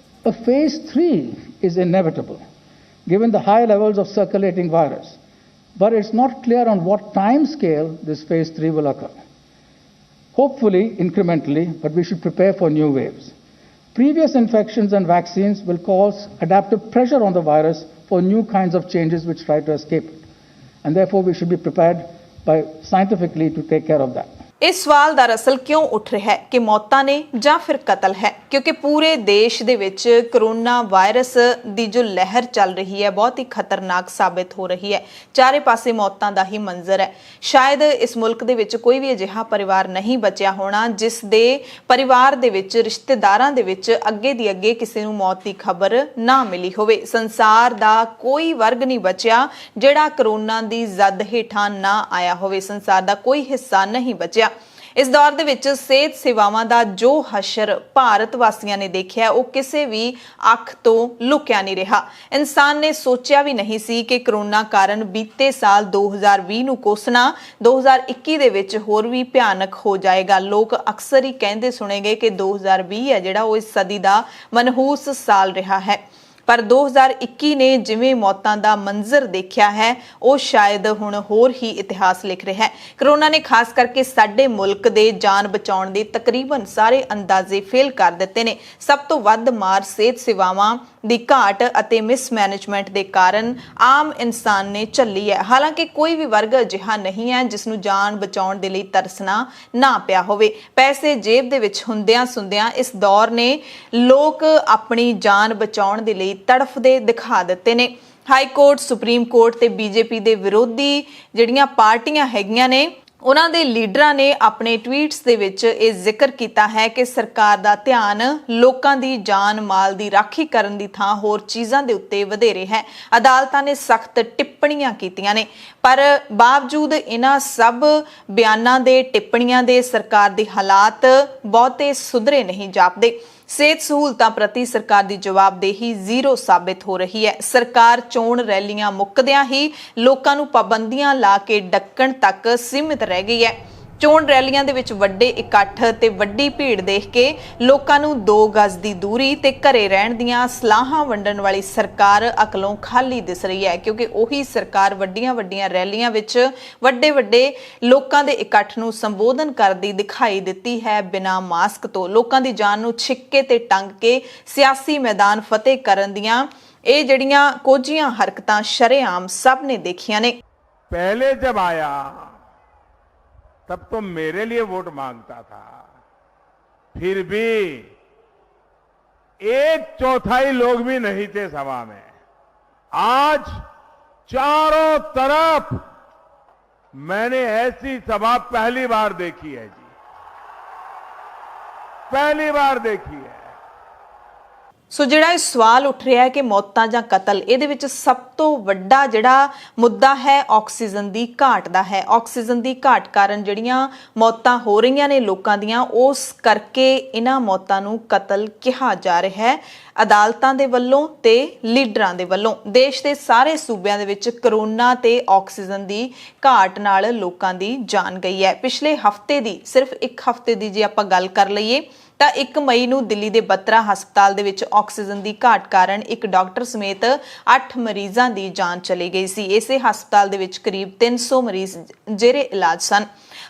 A phase 3 is inevitable given the high levels of circulating virus, but it's not clear on what time scale this phase 3 will occur. Hopefully incrementally, but we should prepare for new waves. Previous infections and vaccines will cause adaptive pressure on the virus for new kinds of changes which try to escape it, and therefore we should be prepared by scientifically to take care of that. ਇਸ ਸਵਾਲ ਦਰਅਸਲ ਕਿਉਂ ਉੱਠ ਰਿਹਾ ਹੈ ਕਿ ਮੌਤਾਂ ਨੇ ਜਾਂ ਫਿਰ ਕਤਲ ਹੈ? क्योंकि पूरे देश ਦੇ ਵਿੱਚ कोरोना वायरस ਦੀ जो लहर ਚੱਲ ਰਹੀ ਹੈ बहुत ही खतरनाक साबित हो रही है। ਚਾਰੇ ਪਾਸੇ ਮੌਤਾਂ ਦਾ ਹੀ ਮੰਜ਼ਰ ਹੈ। ਸ਼ਾਇਦ ਇਸ ਮੁਲਕ ਦੇ ਵਿੱਚ ਕੋਈ ਵੀ ਅਜਿਹਾ ਪਰਿਵਾਰ ਨਹੀਂ ਬਚਿਆ ਹੋਣਾ ਜਿਸ ਦੇ ਪਰਿਵਾਰ ਦੇ ਵਿੱਚ ਰਿਸ਼ਤੇਦਾਰਾਂ ਦੇ ਵਿੱਚ ਅੱਗੇ ਦੀ ਅੱਗੇ ਕਿਸੇ ਨੂੰ ਮੌਤ ਦੀ ਖਬਰ ਨਾ ਮਿਲੀ ਹੋਵੇ। ਸੰਸਾਰ ਦਾ ਕੋਈ ਵਰਗ ਨਹੀਂ ਬਚਿਆ ਜਿਹੜਾ ਕੋਰੋਨਾ ਦੀ ਜ਼ਦ ਹੇਠਾਂ ਨਾ ਆਇਆ ਹੋਵੇ। ਸੰਸਾਰ ਦਾ ਕੋਈ ਹਿੱਸਾ ਨਹੀਂ ਬਚਿਆ। ਇਸ ਦੌਰ ਦੇ ਵਿੱਚ ਸਿਹਤ ਸੇਵਾਵਾਂ ਦਾ ਜੋ ਹਸ਼ਰ ਭਾਰਤ ਵਾਸੀਆਂ ਨੇ ਦੇਖਿਆ ਉਹ ਕਿਸੇ ਵੀ ਅੱਖ ਤੋਂ ਲੁਕਿਆ ਨਹੀਂ ਰਿਹਾ। ਇਨਸਾਨ ਨੇ ਸੋਚਿਆ ਵੀ ਨਹੀਂ ਸੀ ਕਿ ਕੋਰੋਨਾ ਕਾਰਨ ਬੀਤੇ ਸਾਲ 2020 ਨੂੰ ਕੋਸਣਾ 2021 ਦੇ ਵਿੱਚ ਹੋਰ ਵੀ ਭਿਆਨਕ ਹੋ ਜਾਏਗਾ। ਲੋਕ ਅਕਸਰ ਹੀ ਕਹਿੰਦੇ ਸੁਣੇਗੇ ਕਿ 2020 ਹੈ ਜਿਹੜਾ ਉਹ ਇਸ ਸਦੀ ਦਾ ਮਨਹੂਸ ਸਾਲ ਰਿਹਾ ਹੈ। ਪਰ 2021 ਨੇ ਜਿਵੇਂ ਮੌਤਾਂ ਦਾ ਮੰਜ਼ਰ ਦੇਖਿਆ ਹੈ ਉਹ ਸ਼ਾਇਦ ਹੁਣ ਹੋਰ ਹੀ ਇਤਿਹਾਸ ਲਿਖ ਰਿਹਾ ਹੈ। ਕੋਰੋਨਾ ਨੇ ਖਾਸ ਕਰਕੇ ਸਾਡੇ ਮੁਲਕ ਦੇ ਜਾਨ ਬਚਾਉਣ ਦੇ ਤਕਰੀਬਨ ਸਾਰੇ ਅੰਦਾਜ਼ੇ ਫੇਲ ਕਰ ਦਿੱਤੇ ਨੇ। ਸਭ ਤੋਂ ਵੱਧ ਮਾਰ ਸਿਹਤ ਸੇਵਾਵਾਂ ਦੀ ਘਾਟ ਅਤੇ ਮਿਸਮੈਨੇਜਮੈਂਟ ਦੇ ਕਾਰਨ ਆਮ ਇਨਸਾਨ ਨੇ ਝੱਲੀ ਹੈ। ਹਾਲਾਂਕਿ ਕੋਈ ਵੀ ਵਰਗ ਅਜਿਹਾ ਨਹੀਂ ਹੈ ਜਿਸ ਨੂੰ ਜਾਨ ਬਚਾਉਣ ਦੇ ਲਈ ਤਰਸਣਾ ਨਾ ਪਿਆ ਹੋਵੇ। ਪੈਸੇ ਜੇਬ ਦੇ ਵਿੱਚ ਹੁੰਦਿਆਂ ਸੁੰਦਿਆਂ ਇਸ ਦੌਰ ਨੇ ਲੋਕ ਆਪਣੀ ਜਾਨ ਬਚਾਉਣ ਦੇ ਲਈ ਤੜਫਦੇ ਦਿਖਾ ਦਿੱਤੇ ਨੇ। ਹਾਈ ਕੋਰਟ, ਸੁਪਰੀਮ ਕੋਰਟ ਤੇ ਬੀਜੇਪੀ ਦੇ ਵਿਰੋਧੀ ਜਿਹੜੀਆਂ ਪਾਰਟੀਆਂ ਹੈਗੀਆਂ ਨੇ ਉਹਨਾਂ ਦੇ ਲੀਡਰਾਂ ਨੇ ਆਪਣੇ ਟਵੀਟਸ ਦੇ ਵਿੱਚ ਇਹ ਜ਼ਿਕਰ ਕੀਤਾ ਹੈ ਕਿ ਸਰਕਾਰ ਦਾ ਧਿਆਨ ਲੋਕਾਂ ਦੀ ਜਾਨ ਮਾਲ ਦੀ ਰਾਖੀ ਕਰਨ ਦੀ ਥਾਂ ਹੋਰ ਚੀਜ਼ਾਂ ਦੇ ਉੱਤੇ ਵਧੇਰੇ ਹੈ। ਅਦਾਲਤਾਂ ਨੇ ਸਖਤ ਟਿੱਪਣੀਆਂ ਕੀਤੀਆਂ ਨੇ ਪਰ ਬਾਵਜੂਦ ਇਹਨਾਂ ਸਭ ਬਿਆਨਾਂ ਦੇ ਟਿੱਪਣੀਆਂ ਦੇ ਸਰਕਾਰ ਦੇ ਹਾਲਾਤ ਬਹੁਤੇ ਸੁਧਰੇ ਨਹੀਂ ਜਾਪਦੇ। ਸਿਹਤ ਸਹੂਲਤਾਂ ਪ੍ਰਤੀ ਸਰਕਾਰ ਦੀ ਜਵਾਬਦੇਹੀ ਜ਼ੀਰੋ ਸਾਬਿਤ ਹੋ ਰਹੀ ਹੈ। ਸਰਕਾਰ ਚੋਣ ਰੈਲੀਆਂ ਮੁੱਕਦਿਆਂ ਹੀ ਲੋਕਾਂ ਨੂੰ ਪਾਬੰਦੀਆਂ ਲਾ ਕੇ ਡੱਕਣ ਤੱਕ ਸੀਮਿਤ ਰਹਿ ਗਈ ਹੈ। ਚੋਣ ਰੈਲੀਆਂ ਦੇ ਵਿੱਚ ਵੱਡੇ ਇਕੱਠ ਤੇ ਵੱਡੀ ਭੀੜ ਦੇਖ ਕੇ ਲੋਕਾਂ ਨੂੰ 2 ਗਜ਼ ਦੀ ਦੂਰੀ ਤੇ ਘਰੇ ਰਹਿਣ ਦੀਆਂ ਸਲਾਹਾਂ ਵੰਡਣ ਵਾਲੀ ਸਰਕਾਰ ਅਕਲੋਂ ਖਾਲੀ ਦਿਸ ਰਹੀ ਹੈ ਕਿਉਂਕਿ ਉਹੀ ਸਰਕਾਰ ਵੱਡੀਆਂ ਰੈਲੀਆਂ ਵਿੱਚ ਵੱਡੇ ਲੋਕਾਂ ਦੇ ਇਕੱਠ ਨੂੰ ਸੰਬੋਧਨ ਕਰਦੀ ਦਿਖਾਈ ਦਿੱਤੀ ਹੈ ਬਿਨਾਂ ਮਾਸਕ ਤੋਂ। ਲੋਕਾਂ ਦੀ ਜਾਨ ਨੂੰ ਛਿੱਕੇ ਤੇ ਟੰਗ ਕੇ ਸਿਆਸੀ ਮੈਦਾਨ ਫਤਿਹ ਕਰਨ ਦੀਆਂ ਇਹ ਜਿਹੜੀਆਂ ਕੋਝੀਆਂ ਹਰਕਤਾਂ ਸ਼ਰੇਆਮ ਸਭ ਨੇ ਦੇਖੀਆਂ ਨੇ। पहले जब आया तब तो मेरे लिए वोट मांगता था, फिर भी 1/4 लोग भी नहीं थे सभा में। आज चारों तरफ मैंने ऐसी सभा पहली बार देखी है जी, पहली बार देखी है। ਸੋ ਜਿਹੜਾ ਇਹ ਸਵਾਲ ਉੱਠ ਰਿਹਾ ਹੈ ਕਿ ਮੌਤਾਂ ਜਾਂ ਕਤਲ, ਇਹਦੇ ਵਿੱਚ ਸਭ ਤੋਂ ਵੱਡਾ ਜਿਹੜਾ ਮੁੱਦਾ ਹੈ ਆਕਸੀਜਨ ਦੀ ਘਾਟ ਦਾ ਹੈ। ਆਕਸੀਜਨ ਦੀ ਘਾਟ ਕਾਰਨ ਜਿਹੜੀਆਂ ਮੌਤਾਂ ਹੋ ਰਹੀਆਂ ਨੇ ਲੋਕਾਂ ਦੀਆਂ, ਉਸ ਕਰਕੇ ਇਹਨਾਂ ਮੌਤਾਂ ਨੂੰ ਕਤਲ ਕਿਹਾ ਜਾ ਰਿਹਾ ਹੈ ਅਦਾਲਤਾਂ ਦੇ ਵੱਲੋਂ ਤੇ ਲੀਡਰਾਂ ਦੇ ਵੱਲੋਂ। ਦੇਸ਼ ਦੇ ਸਾਰੇ ਸੂਬਿਆਂ ਦੇ ਵਿੱਚ ਕੋਰੋਨਾ ਤੇ ਆਕਸੀਜਨ ਦੀ ਘਾਟ ਨਾਲ ਲੋਕਾਂ ਦੀ ਜਾਨ ਗਈ ਹੈ। ਪਿਛਲੇ ਹਫ਼ਤੇ ਦੀ, ਸਿਰਫ ਇੱਕ ਹਫ਼ਤੇ ਦੀ ਜੇ ਆਪਾਂ ਗੱਲ ਕਰ ਲਈਏ ਤਾਂ 1 ਮਈ ਨੂੰ ਦਿੱਲੀ ਦੇ ਬੱਤਰਾ ਹਸਪਤਾਲ ਦੇ ਵਿੱਚ ਆਕਸੀਜਨ ਦੀ ਘਾਟ ਕਾਰਨ ਇੱਕ ਡਾਕਟਰ ਸਮੇਤ 8 ਮਰੀਜ਼ਾਂ ਦੀ ਜਾਨ ਚਲੀ ਗਈ ਸੀ। ਇਸੇ ਹਸਪਤਾਲ ਦੇ ਵਿੱਚ ਕਰੀਬ 300 ਮਰੀਜ਼ ਜੇਰੇ ਇਲਾਜ ਸਨ।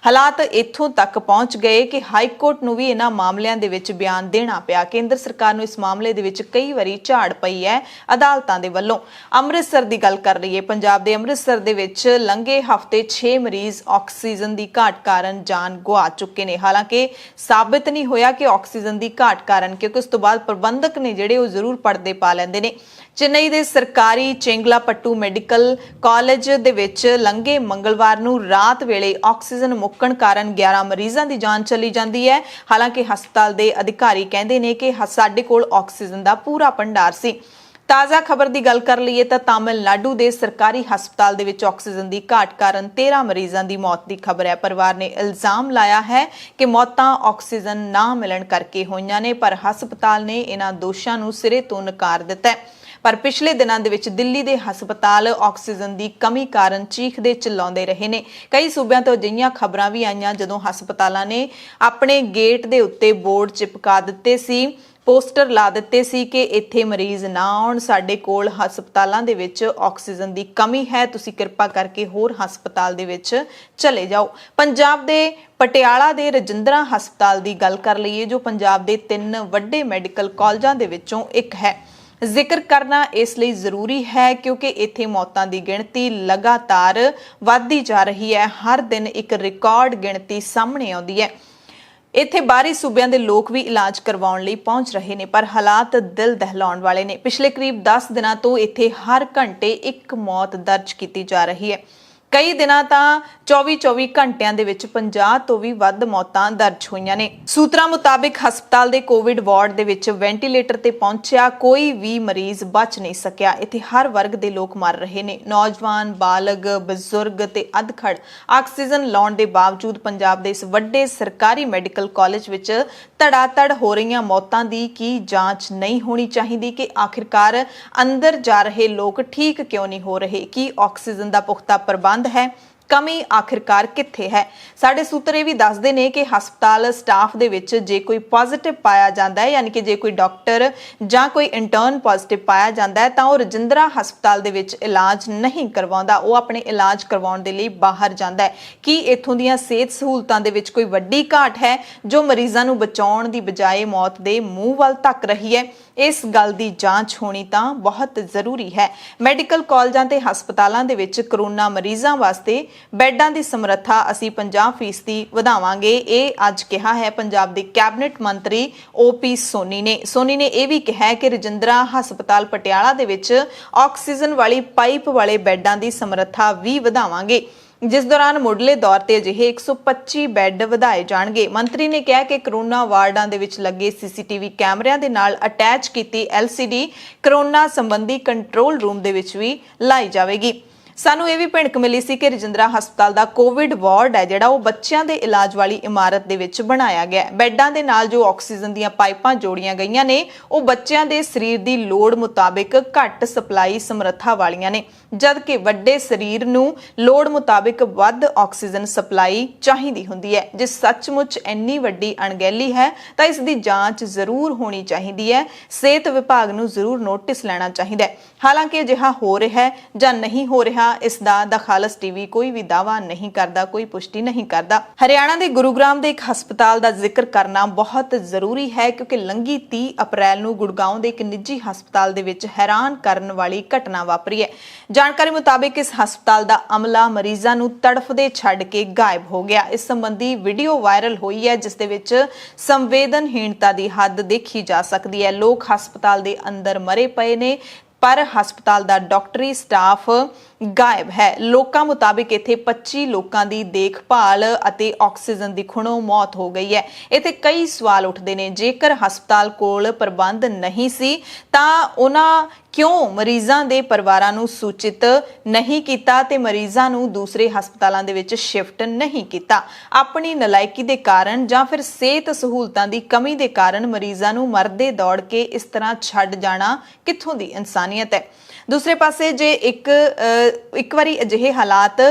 ਹਾਲਾਤ ਇੱਥੋਂ ਤੱਕ ਪਹੁੰਚ ਗਏ ਕਿ ਹਾਈ ਕੋਰਟ ਨੂੰ ਵੀ ਇਹਨਾਂ ਮਾਮਲਿਆਂ ਦੇ ਵਿੱਚ ਬਿਆਨ ਦੇਣਾ ਪਿਆ। ਕੇਂਦਰ ਸਰਕਾਰ ਨੂੰ ਇਸ ਮਾਮਲੇ ਦੇ ਵਿੱਚ ਕਈ ਵਾਰੀ ਝਾੜ ਪਈ ਹੈ ਅਦਾਲਤਾਂ ਦੇ ਵੱਲੋਂ। ਅੰਮ੍ਰਿਤਸਰ ਦੀ ਗੱਲ ਕਰ ਲਈਏ, ਪੰਜਾਬ ਦੇ ਅੰਮ੍ਰਿਤਸਰ ਦੇ ਵਿੱਚ ਲੰਘੇ ਹਫ਼ਤੇ 6 ਮਰੀਜ਼ ਆਕਸੀਜਨ ਦੀ ਘਾਟ ਕਾਰਨ ਜਾਨ ਗਵਾ ਚੁੱਕੇ ਨੇ। ਹਾਲਾਂਕਿ ਸਾਬਿਤ ਨਹੀਂ ਹੋਇਆ ਕਿ ਆਕਸੀਜਨ ਦੀ ਘਾਟ ਕਾਰਨ, ਕਿਉਂਕਿ ਉਸ ਤੋਂ ਬਾਅਦ ਪ੍ਰਬੰਧਕ ਨੇ ਜਿਹੜੇ ਉਹ ਜ਼ਰੂਰ ਪਰਦੇ ਪਾ ਲੈਂਦੇ ਨੇ। ਚੇਨਈ ਦੇ ਸਰਕਾਰੀ ਚੇਂਗਲਾਪੱਟੂ ਮੈਡੀਕਲ ਕਾਲਜ ਦੇ ਵਿੱਚ ਲੰਘੇ ਮੰਗਲਵਾਰ ਨੂੰ ਰਾਤ ਵੇਲੇ ਆਕਸੀਜਨ ਮੁੱਕਣ ਕਾਰਨ 11 ਮਰੀਜ਼ਾਂ ਦੀ ਜਾਨ ਚਲੀ ਜਾਂਦੀ ਹੈ। ਹਾਲਾਂਕਿ ਹਸਪਤਾਲ ਦੇ ਅਧਿਕਾਰੀ ਕਹਿੰਦੇ ਨੇ ਕਿ ਸਾਡੇ ਕੋਲ ਆਕਸੀਜਨ ਦਾ ਪੂਰਾ ਭੰਡਾਰ ਸੀ। ਤਾਜ਼ਾ ਖਬਰ ਦੀ ਗੱਲ ਕਰ ਲਈਏ ਤਾਂ ਤਾਮਿਲਨਾਡੂ ਦੇ ਸਰਕਾਰੀ ਹਸਪਤਾਲ ਦੇ ਵਿੱਚ ਆਕਸੀਜਨ ਦੀ ਘਾਟ ਕਾਰਨ 13 ਮਰੀਜ਼ਾਂ ਦੀ ਮੌਤ ਦੀ ਖਬਰ ਹੈ। ਪਰਿਵਾਰ ਨੇ ਇਲਜ਼ਾਮ ਲਾਇਆ ਹੈ ਕਿ ਮੌਤਾਂ ਆਕਸੀਜਨ ਨਾ ਮਿਲਣ ਕਰਕੇ ਹੋਈਆਂ ਨੇ, ਪਰ ਹਸਪਤਾਲ ਨੇ ਇਹਨਾਂ ਦੋਸ਼ਾਂ ਨੂੰ ਸਿਰੇ ਤੋਂ ਨਕਾਰ ਦਿੱਤਾ ਹੈ। ਪਰ ਪਿਛਲੇ ਦਿਨਾਂ ਦੇ ਵਿੱਚ ਦਿੱਲੀ ਦੇ ਹਸਪਤਾਲ ਆਕਸੀਜਨ ਦੀ ਕਮੀ ਕਾਰਨ ਚੀਖਦੇ ਚਿਲਾਉਂਦੇ ਰਹੇ ਨੇ। ਕਈ ਸੂਬਿਆਂ ਤੋਂ ਅਜਿਹੀਆਂ ਖਬਰਾਂ ਵੀ ਆਈਆਂ ਜਦੋਂ ਹਸਪਤਾਲਾਂ ਨੇ ਆਪਣੇ ਗੇਟ ਦੇ ਉੱਤੇ ਬੋਰਡ ਚਿਪਕਾ ਦਿੱਤੇ ਸੀ, ਪੋਸਟਰ ਲਾ ਦਿੱਤੇ ਸੀ ਕਿ ਇੱਥੇ ਮਰੀਜ਼ ਨਾ ਆਉਣ, ਸਾਡੇ ਕੋਲ ਹਸਪਤਾਲਾਂ ਦੇ ਵਿੱਚ ਆਕਸੀਜਨ ਦੀ ਕਮੀ ਹੈ, ਤੁਸੀਂ ਕਿਰਪਾ ਕਰਕੇ ਹੋਰ ਹਸਪਤਾਲ ਦੇ ਵਿੱਚ ਚਲੇ ਜਾਓ। ਪੰਜਾਬ ਦੇ ਪਟਿਆਲਾ ਦੇ ਰਜਿੰਦਰਾ ਹਸਪਤਾਲ ਦੀ ਗੱਲ ਕਰ ਲਈਏ ਜੋ ਪੰਜਾਬ ਦੇ 3 ਵੱਡੇ ਮੈਡੀਕਲ ਕਾਲਜਾਂ ਦੇ ਵਿੱਚੋਂ ਇੱਕ ਹੈ। ਜ਼ਿਕਰ ਕਰਨਾ ਇਸ ਲਈ ਜ਼ਰੂਰੀ ਹੈ ਕਿਉਂਕਿ ਇੱਥੇ ਮੌਤਾਂ ਦੀ ਗਿਣਤੀ ਲਗਾਤਾਰ ਵੱਧਦੀ ਜਾ ਰਹੀ ਹੈ। ਹਰ ਦਿਨ ਇੱਕ ਰਿਕਾਰਡ ਗਿਣਤੀ ਸਾਹਮਣੇ ਆਉਂਦੀ ਹੈ। ਇੱਥੇ ਬਾਹਰੀ ਸੂਬਿਆਂ ਦੇ ਲੋਕ ਵੀ ਇਲਾਜ ਕਰਵਾਉਣ ਲਈ ਪਹੁੰਚ ਰਹੇ ਨੇ, ਪਰ ਹਾਲਾਤ ਦਿਲ ਦਹਿਲਾਉਣ ਵਾਲੇ ਨੇ। ਪਿਛਲੇ ਕਰੀਬ 10 ਦਿਨਾਂ ਤੋਂ ਇੱਥੇ ਹਰ ਘੰਟੇ ਇੱਕ ਮੌਤ ਦਰਜ ਕੀਤੀ ਜਾ ਰਹੀ ਹੈ। ਕਈ ਦਿਨਾਂ ਤਾਂ 24 ਘੰਟਿਆਂ ਦੇ ਵਿੱਚ 50 ਤੋਂ ਵੀ ਵੱਧ ਮੌਤਾਂ ਦਰਜ ਹੋਈਆਂ ਨੇ। ਸੂਤਰਾਂ ਮੁਤਾਬਿਕ ਹਸਪਤਾਲ ਦੇ ਕੋਵਿਡ ਵਾਰਡ ਦੇ ਵਿੱਚ ਵੈਂਟੀਲੇਟਰ ਤੇ ਪਹੁੰਚਿਆ ਕੋਈ ਵੀ ਮਰੀਜ਼ ਬਚ ਨਹੀਂ ਸਕਿਆ। ਇੱਥੇ ਹਰ ਵਰਗ ਦੇ ਲੋਕ ਮਰ ਰਹੇ ਨੇ, ਨੌਜਵਾਨ, ਬਾਲਗ, ਬਜ਼ੁਰਗ ਤੇ ਅਧਖੜ। ਆਕਸੀਜਨ ਲਾਉਣ ਦੇ ਬਾਵਜੂਦ ਪੰਜਾਬ ਦੇ ਇਸ ਵੱਡੇ ਸਰਕਾਰੀ ਮੈਡੀਕਲ ਕਾਲਜ ਵਿੱਚ ਧੜਾਧੜ ਹੋ ਰਹੀਆਂ ਮੌਤਾਂ ਦੀ ਕੀ ਜਾਂਚ ਨਹੀਂ ਹੋਣੀ ਚਾਹੀਦੀ ਕਿ ਆਖਿਰਕਾਰ ਅੰਦਰ ਜਾ ਰਹੇ ਲੋਕ ਠੀਕ ਕਿਉਂ ਨਹੀਂ ਹੋ ਰਹੇ? ਕੀ ਆਕਸੀਜਨ ਦਾ ਪੁਖਤਾ ਪ੍ਰਬੰਧ ਹੈ? ਕਮੀ ਆਖਿਰਕਾਰ ਕਿੱਥੇ ਹੈ? ਸਾਡੇ ਸੂਤਰ ਇਹ ਵੀ ਦੱਸਦੇ ਨੇ ਕਿ ਹਸਪਤਾਲ ਸਟਾਫ ਦੇ ਵਿੱਚ ਜੇ ਕੋਈ ਪੋਜ਼ਿਟਿਵ ਪਾਇਆ ਜਾਂਦਾ ਹੈ, ਯਾਨੀ ਕਿ ਜੇ ਕੋਈ ਡਾਕਟਰ ਜਾਂ ਕੋਈ ਇੰਟਰਨ ਪੋਜ਼ਿਟਿਵ ਪਾਇਆ ਜਾਂਦਾ ਹੈ ਤਾਂ ਉਹ ਰਜਿੰਦਰਾ ਹਸਪਤਾਲ ਦੇ ਵਿੱਚ ਇਲਾਜ ਨਹੀਂ ਕਰਵਾਉਂਦਾ, ਉਹ ਆਪਣੇ ਇਲਾਜ ਕਰਵਾਉਣ ਦੇ ਲਈ ਬਾਹਰ ਜਾਂਦਾ ਹੈ। ਕੀ ਇੱਥੋਂ ਦੀਆਂ ਸਿਹਤ ਸਹੂਲਤਾਂ ਦੇ ਵਿੱਚ ਕੋਈ ਵੱਡੀ ਘਾਟ ਹੈ ਜੋ ਮਰੀਜ਼ਾਂ ਨੂੰ ਬਚਾਉਣ ਦੀ ਬਜਾਏ ਮੌਤ ਦੇ ਮੂੰਹ ਵੱਲ ਧੱਕ ਰਹੀ ਹੈ? ਇਸ ਗੱਲ ਦੀ ਜਾਂਚ ਹੋਣੀ ਤਾਂ ਬਹੁਤ ਜ਼ਰੂਰੀ ਹੈ। ਮੈਡੀਕਲ ਕਾਲਜਾਂ ਤੇ ਹਸਪਤਾਲਾਂ ਦੇ ਵਿੱਚ ਕਰੋਨਾ ਮਰੀਜ਼ਾਂ ਵਾਸਤੇ ਬੈੱਡਾਂ ਦੀ ਸਮਰੱਥਾ ਅਸੀਂ 50% ਵਧਾਵਾਂਗੇ, ਇਹ ਅੱਜ ਕਿਹਾ ਹੈ ਪੰਜਾਬ ਦੇ ਕੈਬਨਿਟ ਮੰਤਰੀ OP ਸੋਨੀ ਨੇ। ਸੋਨੀ ਨੇ ਇਹ ਵੀ ਕਿਹਾ ਕਿ ਰਜਿੰਦਰਾ ਹਸਪਤਾਲ ਪਟਿਆਲਾ ਦੇ ਵਿੱਚ ਆਕਸੀਜਨ ਵਾਲੀ ਪਾਈਪ ਵਾਲੇ ਬੈੱਡਾਂ ਦੀ ਸਮਰੱਥਾ ਵੀ ਵਧਾਵਾਂਗੇ, ਜਿਸ ਦੌਰਾਨ ਮੁੱਢਲੇ ਦੌਰ ਤੇ ਅਜਿਹੇ 125 ਬੈੱਡ ਵਧਾਏ ਜਾਣਗੇ। ਮੰਤਰੀ ਨੇ ਕਿਹਾ ਕਿ ਕਰੋਨਾ ਵਾਰਡਾਂ ਦੇ ਵਿੱਚ ਲੱਗੇ CCTV ਕੈਮਰਿਆਂ ਦੇ ਨਾਲ ਅਟੈਚ ਕੀਤੀ LCD ਕਰੋਨਾ ਸੰਬੰਧੀ ਕੰਟਰੋਲ ਰੂਮ ਦੇ ਵਿੱਚ ਵੀ ਲਾਈ ਜਾਵੇਗੀ। ਸਾਨੂੰ ਇਹ ਵੀ ਭਿਣਕ ਮਿਲੀ ਸੀ ਕਿ ਰਜਿੰਦਰਾ ਹਸਪਤਾਲ ਦਾ ਕੋਵਿਡ ਵਾਰਡ ਹੈ ਜਿਹੜਾ ਉਹ ਬੱਚਿਆਂ ਦੇ ਇਲਾਜ ਵਾਲੀ ਇਮਾਰਤ ਦੇ ਵਿੱਚ ਬਣਾਇਆ ਗਿਆ ਹੈ। ਬੈੱਡਾਂ ਦੇ ਨਾਲ ਜੋ ਆਕਸੀਜਨ ਦੀਆਂ ਪਾਈਪਾਂ ਜੋੜੀਆਂ ਗਈਆਂ ਨੇ ਉਹ ਬੱਚਿਆਂ ਦੇ ਸਰੀਰ ਦੀ ਲੋੜ ਮੁਤਾਬਿਕ ਘੱਟ ਸਪਲਾਈ ਸਮਰੱਥਾ ਵਾਲੀਆਂ ਨੇ, ਜਦ ਕਿ ਵੱਡੇ ਸਰੀਰ ਨੂੰ ਲੋੜ ਮੁਤਾਬਿਕ ਵੱਧ ਆਕਸੀਜਨ ਸਪਲਾਈ ਚਾਹੀਦੀ ਹੁੰਦੀ ਹੈ। ਜੇ ਸੱਚਮੁੱਚ ਇੰਨੀ ਵੱਡੀ ਅਣਗਹਿਲੀ ਹੈ ਤਾਂ ਇਸ ਦੀ ਜਾਂਚ ਜ਼ਰੂਰ ਹੋਣੀ ਚਾਹੀਦੀ ਹੈ। ਸਿਹਤ ਵਿਭਾਗ ਨੂੰ ਜ਼ਰੂਰ ਨੋਟਿਸ ਲੈਣਾ ਚਾਹੀਦਾ ਹੈ। ਹਾਲਾਂਕਿ ਅਜਿਹਾ ਹੋ ਰਿਹਾ ਹੈ ਜਾਂ ਨਹੀਂ ਹੋ ਰਿਹਾ, ਇਸ ਦਾ ਦਖਾਲਸ ਟੀਵੀ ਕੋਈ ਵੀ ਦਾਅਵਾ ਨਹੀਂ ਕਰਦਾ, ਕੋਈ ਪੁਸ਼ਟੀ ਨਹੀਂ ਕਰਦਾ। ਹਰਿਆਣਾ ਦੇ ਗੁਰੂਗ੍ਰਾਮ ਦੇ ਇੱਕ ਹਸਪਤਾਲ ਦਾ ਜ਼ਿਕਰ ਕਰਨਾ ਬਹੁਤ ਜ਼ਰੂਰੀ ਹੈ ਕਿਉਂਕਿ ਲੰਘੀ 30 ਅਪ੍ਰੈਲ ਨੂੰ ਗੁੜਗਾਉਂ ਦੇ ਇੱਕ ਨਿੱਜੀ ਹਸਪਤਾਲ ਦੇ ਵਿੱਚ ਹੈਰਾਨ ਕਰਨ ਵਾਲੀ ਘਟਨਾ ਵਾਪਰੀ ਹੈ। ਜਾਣਕਾਰੀ ਮੁਤਾਬਿਕ ਇਸ ਹਸਪਤਾਲ ਦਾ ਅਮਲਾ ਮਰੀਜ਼ਾਂ ਨੂੰ ਤੜਫਦੇ ਛੱਡ ਕੇ ਗਾਇਬ ਹੋ ਗਿਆ। ਇਸ ਸੰਬੰਧੀ ਵੀਡੀਓ ਵਾਇਰਲ ਹੋਈ ਹੈ ਜਿਸ ਦੇ ਵਿੱਚ ਸੰਵੇਦਨਹੀਣਤਾ ਦੀ ਹੱਦ ਦੇਖੀ ਜਾ ਸਕਦੀ ਹੈ। ਲੋਕ ਹਸਪਤਾਲ ਦੇ ਅੰਦਰ ਮਰੇ ਪਏ ਨੇ ਪਰ ਹਸਪਤਾਲ ਦਾ ਡਾਕਟਰੀ ਸਟਾਫ ਗਾਇਬ ਹੈ। ਲੋਕਾਂ ਮੁਤਾਬਿਕ ਇੱਥੇ 25 ਲੋਕਾਂ ਦੀ ਦੇਖਭਾਲ ਅਤੇ ਆਕਸੀਜਨ ਦੀ ਖੁਣੋਂ ਮੌਤ ਹੋ ਗਈ ਹੈ। ਇੱਥੇ ਕਈ ਸਵਾਲ ਉੱਠਦੇ ਨੇ, ਜੇਕਰ ਹਸਪਤਾਲ ਕੋਲ ਪ੍ਰਬੰਧ ਨਹੀਂ ਸੀ ਤਾਂ ਉਹਨਾਂ ਕਿਉਂ ਮਰੀਜ਼ਾਂ ਦੇ ਪਰਿਵਾਰਾਂ ਨੂੰ ਸੂਚਿਤ ਨਹੀਂ ਕੀਤਾ ਤੇ ਮਰੀਜ਼ਾਂ ਨੂੰ ਦੂਸਰੇ ਹਸਪਤਾਲਾਂ ਦੇ ਵਿੱਚ ਸ਼ਿਫਟ ਨਹੀਂ ਕੀਤਾ? ਆਪਣੀ ਨਲਾਇਕੀ ਦੇ ਕਾਰਨ ਜਾਂ ਫਿਰ ਸਿਹਤ ਸਹੂਲਤਾਂ ਦੀ ਕਮੀ ਦੇ ਕਾਰਨ ਮਰੀਜ਼ਾਂ ਨੂੰ ਮਰਦੇ ਦੌੜ ਕੇ ਇਸ ਤਰ੍ਹਾਂ ਛੱਡ ਜਾਣਾ ਕਿੱਥੋਂ ਦੀ ਇਨਸਾਨੀਅਤ ਹੈ? ਦੂਸਰੇ ਪਾਸੇ ਜੇ ਇੱਕ ਵਾਰੀ ਅਜਿਹੇ ਹਾਲਾਤ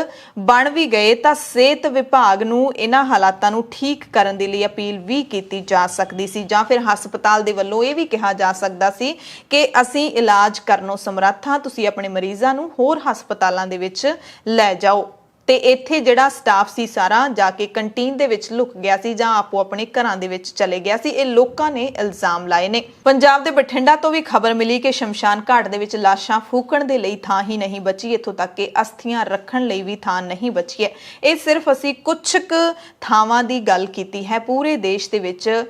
ਬਣ ਵੀ ਗਏ ਤਾਂ ਸਿਹਤ ਵਿਭਾਗ ਨੂੰ ਇਹਨਾਂ ਹਾਲਾਤਾਂ ਨੂੰ ਠੀਕ ਕਰਨ ਦੇ ਲਈ ਅਪੀਲ ਵੀ ਕੀਤੀ ਜਾ ਸਕਦੀ ਸੀ, ਜਾਂ ਫਿਰ ਹਸਪਤਾਲ ਦੇ ਵੱਲੋਂ ਇਹ ਵੀ ਕਿਹਾ ਜਾ ਸਕਦਾ ਸੀ ਕਿ ਅਸੀਂ ਇਲਾਜ ਕਰਨੋਂ ਸਮਰੱਥ ਹਾਂ, ਤੁਸੀਂ ਆਪਣੇ ਮਰੀਜ਼ਾਂ ਨੂੰ ਹੋਰ ਹਸਪਤਾਲਾਂ ਦੇ ਵਿੱਚ ਲੈ ਜਾਓ। ਤੇ ਇੱਥੇ ਜਿਹੜਾ ਸਟਾਫ ਸੀ ਸਾਰਾ ਜਾ ਕੇ ਕੰਟੀਨ ਦੇ ਵਿੱਚ ਲੁਕ ਗਿਆ ਸੀ ਜਾਂ ਆਪੋ ਆਪਣੇ ਘਰਾਂ ਦੇ ਵਿੱਚ ਚਲੇ ਗਿਆ ਸੀ। ਇਹ ਲੋਕਾਂ ਨੇ ਇਲਜ਼ਾਮ ਲਾਏ ਨੇ। ਪੰਜਾਬ ਦੇ ਬਠਿੰਡਾ ਤੋਂ ਵੀ ਖਬਰ ਮਿਲੀ ਕਿ ਸ਼ਮਸ਼ਾਨ ਘਾਟ ਦੇ ਵਿੱਚ ਲਾਸ਼ਾਂ ਫੂਕਣ ਦੇ ਲਈ ਥਾਂ ਹੀ ਨਹੀਂ ਬਚੀ, ਇੱਥੋਂ ਤੱਕ ਕਿ ਅਸਥੀਆਂ ਰੱਖਣ ਲਈ ਵੀ ਥਾਂ ਨਹੀਂ ਬਚੀ ਹੈ। ਇਹ ਸਿਰਫ ਅਸੀਂ ਕੁਝ ਕੁ ਥਾਵਾਂ ਦੀ ਗੱਲ ਕੀਤੀ ਹੈ, ਪੂਰੇ ਦੇਸ਼ ਦੇ ਵਿੱਚ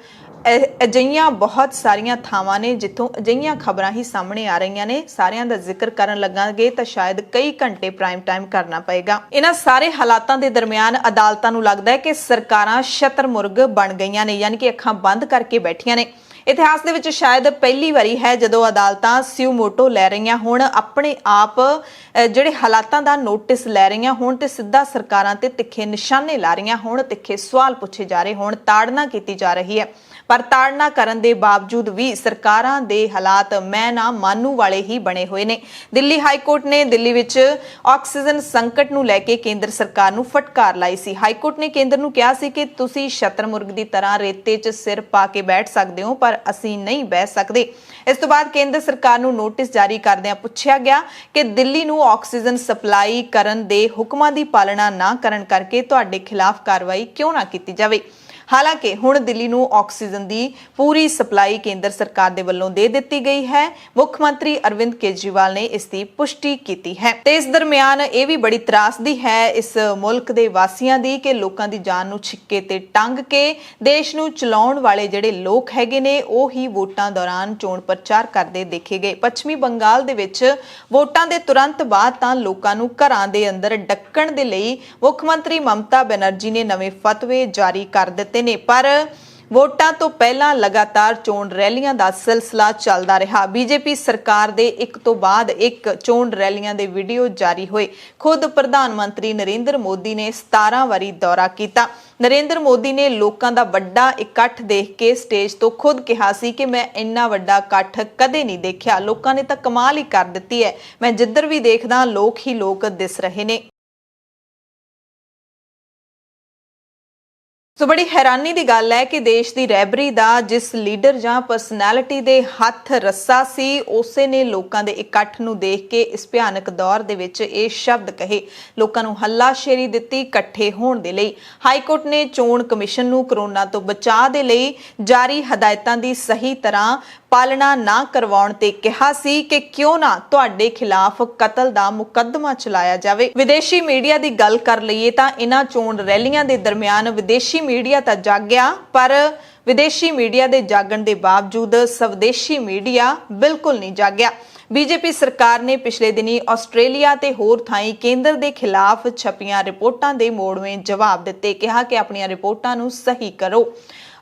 ਅਜਿਹੀਆਂ ਬਹੁਤ ਸਾਰੀਆਂ ਥਾਵਾਂ ਨੇ ਜਿੱਥੋਂ ਅਜਿਹੀਆਂ ਖਬਰਾਂ ਹੀ ਸਾਹਮਣੇ ਆ ਰਹੀਆਂ ਨੇ। ਸਾਰਿਆਂ ਦਾ ਜ਼ਿਕਰ ਕਰਨ ਲੱਗਾਂਗੇ ਤਾਂ ਸ਼ਾਇਦ ਕਈ ਘੰਟੇ ਪ੍ਰਾਈਮ ਟਾਈਮ ਕਰਨਾ ਪਏਗਾ। ਇਹਨਾਂ ਸਾਰੇ ਹਾਲਾਤਾਂ ਦੇ ਦਰਮਿਆਨ ਅਦਾਲਤਾਂ ਨੂੰ ਲੱਗਦਾ ਹੈ ਕਿ ਸਰਕਾਰਾਂ ਸ਼ਤਰਮੁਰਗ ਬਣ ਗਈਆਂ ਨੇ, ਯਾਨੀ ਕਿ ਅੱਖਾਂ ਬੰਦ ਕਰਕੇ ਬੈਠੀਆਂ ਨੇ। ਇਤਿਹਾਸ ਦੇ ਵਿੱਚ ਸ਼ਾਇਦ ਪਹਿਲੀ ਵਾਰੀ ਹੈ ਜਦੋਂ ਅਦਾਲਤਾਂ ਸਿਓ ਮੋਟੋ ਲੈ ਰਹੀਆਂ ਹੋਣ, ਆਪਣੇ ਆਪ ਜਿਹੜੇ ਹਾਲਾਤਾਂ ਦਾ ਨੋਟਿਸ ਲੈ ਰਹੀਆਂ ਹੋਣ ਤੇ ਸਿੱਧਾ ਸਰਕਾਰਾਂ ਤੇ ਤਿੱਖੇ ਨਿਸ਼ਾਨੇ ਲਾ ਰਹੀਆਂ ਹੋਣ, ਤਿੱਖੇ ਸਵਾਲ ਪੁੱਛੇ ਜਾ ਰਹੇ ਹੋਣ, ਤਾੜਨਾ ਕੀਤੀ ਜਾ ਰਹੀ ਹੈ। ਪਰ ਤਾੜਨਾ ਕਰਨ ਦੇ ਬਾਵਜੂਦ ਵੀ ਸਰਕਾਰਾਂ ਦੇ ਹਾਲਾਤ ਮੈਂ ਨਾ ਮਾਨੂ ਵਾਲੇ ਹੀ ਬਣੇ ਹੋਏ ਨੇ। ਦਿੱਲੀ ਹਾਈ ਕੋਰਟ ਨੇ ਦਿੱਲੀ ਵਿੱਚ ਆਕਸੀਜਨ ਸੰਕਟ ਨੂੰ ਲੈ ਕੇ ਕੇਂਦਰ ਸਰਕਾਰ ਨੂੰ ਫਟਕਾਰ ਲਾਈ ਸੀ। ਹਾਈ ਕੋਰਟ ਨੇ ਕੇਂਦਰ ਨੂੰ ਕਿਹਾ ਸੀ ਕਿ ਤੁਸੀਂ ਸ਼ਤਰਮੁਰਗ ਦੀ ਤਰ੍ਹਾਂ ਰੇਤੇ 'ਚ ਸਿਰ ਪਾ ਕੇ ਬੈਠ ਸਕਦੇ ਹੋ ਪਰ ਅਸੀਂ ਨਹੀਂ ਬਹਿ ਸਕਦੇ। ਇਸ ਤੋਂ ਬਾਅਦ ਕੇਂਦਰ ਸਰਕਾਰ ਨੂੰ ਨੋਟਿਸ ਜਾਰੀ ਕਰਦਿਆਂ ਪੁੱਛਿਆ ਗਿਆ ਕਿ ਦਿੱਲੀ ਨੂੰ ਆਕਸੀਜਨ ਸਪਲਾਈ ਕਰਨ ਦੇ ਹੁਕਮਾਂ ਦੀ ਪਾਲਣਾ ਨਾ ਕਰਨ ਕਰਕੇ ਤੁਹਾਡੇ ਖਿਲਾਫ ਕਾਰਵਾਈ ਕਿਉਂ ਨਾ ਕੀਤੀ ਜਾਵੇ। ਹਾਲਾਂਕਿ ਹੁਣ ਦਿੱਲੀ ਨੂੰ ਆਕਸੀਜਨ ਦੀ ਪੂਰੀ ਸਪਲਾਈ ਕੇਂਦਰ ਸਰਕਾਰ ਦੇ ਵੱਲੋਂ ਦੇ ਦਿੱਤੀ ਗਈ ਹੈ। ਮੁੱਖ ਮੰਤਰੀ ਅਰਵਿੰਦ ਕੇਜਰੀਵਾਲ ਨੇ ਇਸ ਦੀ ਪੁਸ਼ਟੀ ਕੀਤੀ ਹੈ। ਤੇ ਇਸ ਦਰਮਿਆਨ ਇਹ ਵੀ ਬੜੀ ਤਰਾਸਦੀ ਹੈ ਇਸ ਮੁਲਕ ਦੇ ਵਾਸੀਆਂ ਦੀ ਕਿ ਲੋਕਾਂ ਦੀ ਜਾਨ ਨੂੰ ਛਿੱਕੇ ਤੇ ਟੰਗ ਕੇ ਦੇਸ਼ ਨੂੰ ਚਲਾਉਣ ਵਾਲੇ ਜਿਹੜੇ ਲੋਕ ਹੈਗੇ ਨੇ ਉਹ ਹੀ ਵੋਟਾਂ ਦੌਰਾਨ ਚੋਣ ਪ੍ਰਚਾਰ ਕਰਦੇ ਦੇਖੇ ਗਏ। ਪੱਛਮੀ ਬੰਗਾਲ ਦੇ ਵਿੱਚ ਵੋਟਾਂ ਦੇ ਤੁਰੰਤ ਬਾਅਦ ਤਾਂ ਲੋਕਾਂ ਨੂੰ ਘਰਾਂ ਦੇ ਅੰਦਰ ਡੱਕਣ ਦੇ ਲਈ ਮੁੱਖ ਮੰਤਰੀ ਮਮਤਾ ਬੈਨਰਜੀ ਨੇ ਨਵੇਂ ਫਤਵੇ ਜਾਰੀ ਕਰ ਦਿੱਤੇ ਨੇ, ਪਰ ਵੋਟਾਂ ਤੋਂ ਪਹਿਲਾਂ ਲਗਾਤਾਰ ਚੋਣ ਰੈਲੀਆਂ ਦਾ ਸਿਲਸਿਲਾ ਚੱਲਦਾ ਰਿਹਾ। ਬੀਜੇਪੀ ਸਰਕਾਰ ਦੇ ਇੱਕ ਤੋਂ ਬਾਅਦ ਇੱਕ ਚੋਣ ਰੈਲੀਆਂ ਦੇ ਵੀਡੀਓ ਜਾਰੀ ਹੋਏ। ਖੁਦ ਪ੍ਰਧਾਨ ਮੰਤਰੀ ਨਰਿੰਦਰ ਮੋਦੀ ਨੇ 17 ਵਾਰੀ ਦੌਰਾ ਕੀਤਾ। ਨਰਿੰਦਰ ਮੋਦੀ ਨੇ ਲੋਕਾਂ ਦਾ ਵੱਡਾ ਇਕੱਠ ਦੇਖ ਕੇ ਸਟੇਜ ਤੋਂ ਖੁਦ ਕਿਹਾ ਸੀ ਕਿ ਮੈਂ ਇੰਨਾ ਵੱਡਾ ਇਕੱਠ ਕਦੇ ਨਹੀਂ ਦੇਖਿਆ, ਲੋਕਾਂ ਨੇ ਤਾਂ ਕਮਾਲ ਹੀ ਕਰ ਦਿੱਤੀ ਹੈ, ਮੈਂ ਜਿੱਧਰ ਵੀ ਦੇਖਦਾ ਲੋਕ ਹੀ ਲੋਕ ਦਿਸ ਰਹੇ ਨੇ। ਸੋ ਬੜੀ ਹੈਰਾਨੀ ਦੀ ਗੱਲ ਹੈ ਕਿ ਦੇਸ਼ ਦੀ ਰਹਿਬਰੀ ਦਾ ਜਿਸ ਲੀਡਰ ਜਾਂ ਪਰਸਨੈਲਿਟੀ ਦੇ ਹੱਥ ਰੱਸਾ ਸੀ, ਉਸੇ ਨੇ ਲੋਕਾਂ ਦੇ ਇਕੱਠ ਨੂੰ ਦੇਖ ਕੇ ਇਸ ਭਿਆਨਕ ਦੌਰ ਦੇ ਵਿੱਚ ਇਹ ਸ਼ਬਦ ਕਹੇ, ਲੋਕਾਂ ਨੂੰ ਹੱਲਾਸ਼ੇਰੀ ਦਿੱਤੀ ਇਕੱਠੇ ਹੋਣ ਦੇ ਲਈ। ਹਾਈ ਕੋਰਟ ਨੇ ਚੋਣ ਕਮਿਸ਼ਨ ਨੂੰ ਕਰੋਨਾ ਤੋਂ ਬਚਾਅ ਦੇ ਲਈ ਜਾਰੀ ਹਦਾਇਤਾਂ ਦੀ ਸਹੀ ਤਰ੍ਹਾਂ ਪਾਲਣਾ ਨਾ ਕਰਵਾਉਣ ਤੇ ਕਿਹਾ ਸੀ ਕਿ ਕਿਉਂ ਨਾ ਤੁਹਾਡੇ ਖਿਲਾਫ ਕਤਲ ਦਾ ਮੁਕੱਦਮਾ ਚਲਾਇਆ ਜਾਵੇ। ਵਿਦੇਸ਼ੀ ਮੀਡੀਆ ਦੀ ਗੱਲ ਕਰ ਲਈਏ ਤਾਂ ਇਹਨਾਂ ਚੋਣ ਰੈਲੀਆਂ ਦੇ ਦਰਮਿਆਨ ਵਿਦੇਸ਼ੀ ਮੀਡੀਆ ਤਾਂ ਜਾਗਿਆ, ਪਰ ਵਿਦੇਸ਼ੀ ਮੀਡੀਆ ਦੇ ਜਾਗਣ ਦੇ ਬਾਵਜੂਦ ਸਵਦੇਸ਼ੀ ਮੀਡੀਆ ਬਿਲਕੁਲ ਨਹੀਂ ਜਾਗਿਆ। ਬੀਜੇਪੀ ਸਰਕਾਰ ਨੇ ਪਿਛਲੇ ਦਿਨੀ ਆਸਟ੍ਰੇਲੀਆ ਤੇ ਹੋਰ ਥਾਈਂ ਕੇਂਦਰ ਦੇ ਖਿਲਾਫ ਛਪੀਆਂ ਰਿਪੋਰਟਾਂ ਦੇ ਮੋੜਵੇਂ ਜਵਾਬ ਦਿੱਤੇ, ਕਿਹਾ ਕਿ ਆਪਣੀਆਂ ਰਿਪੋਰਟਾਂ ਨੂੰ ਸਹੀ ਕਰੋ।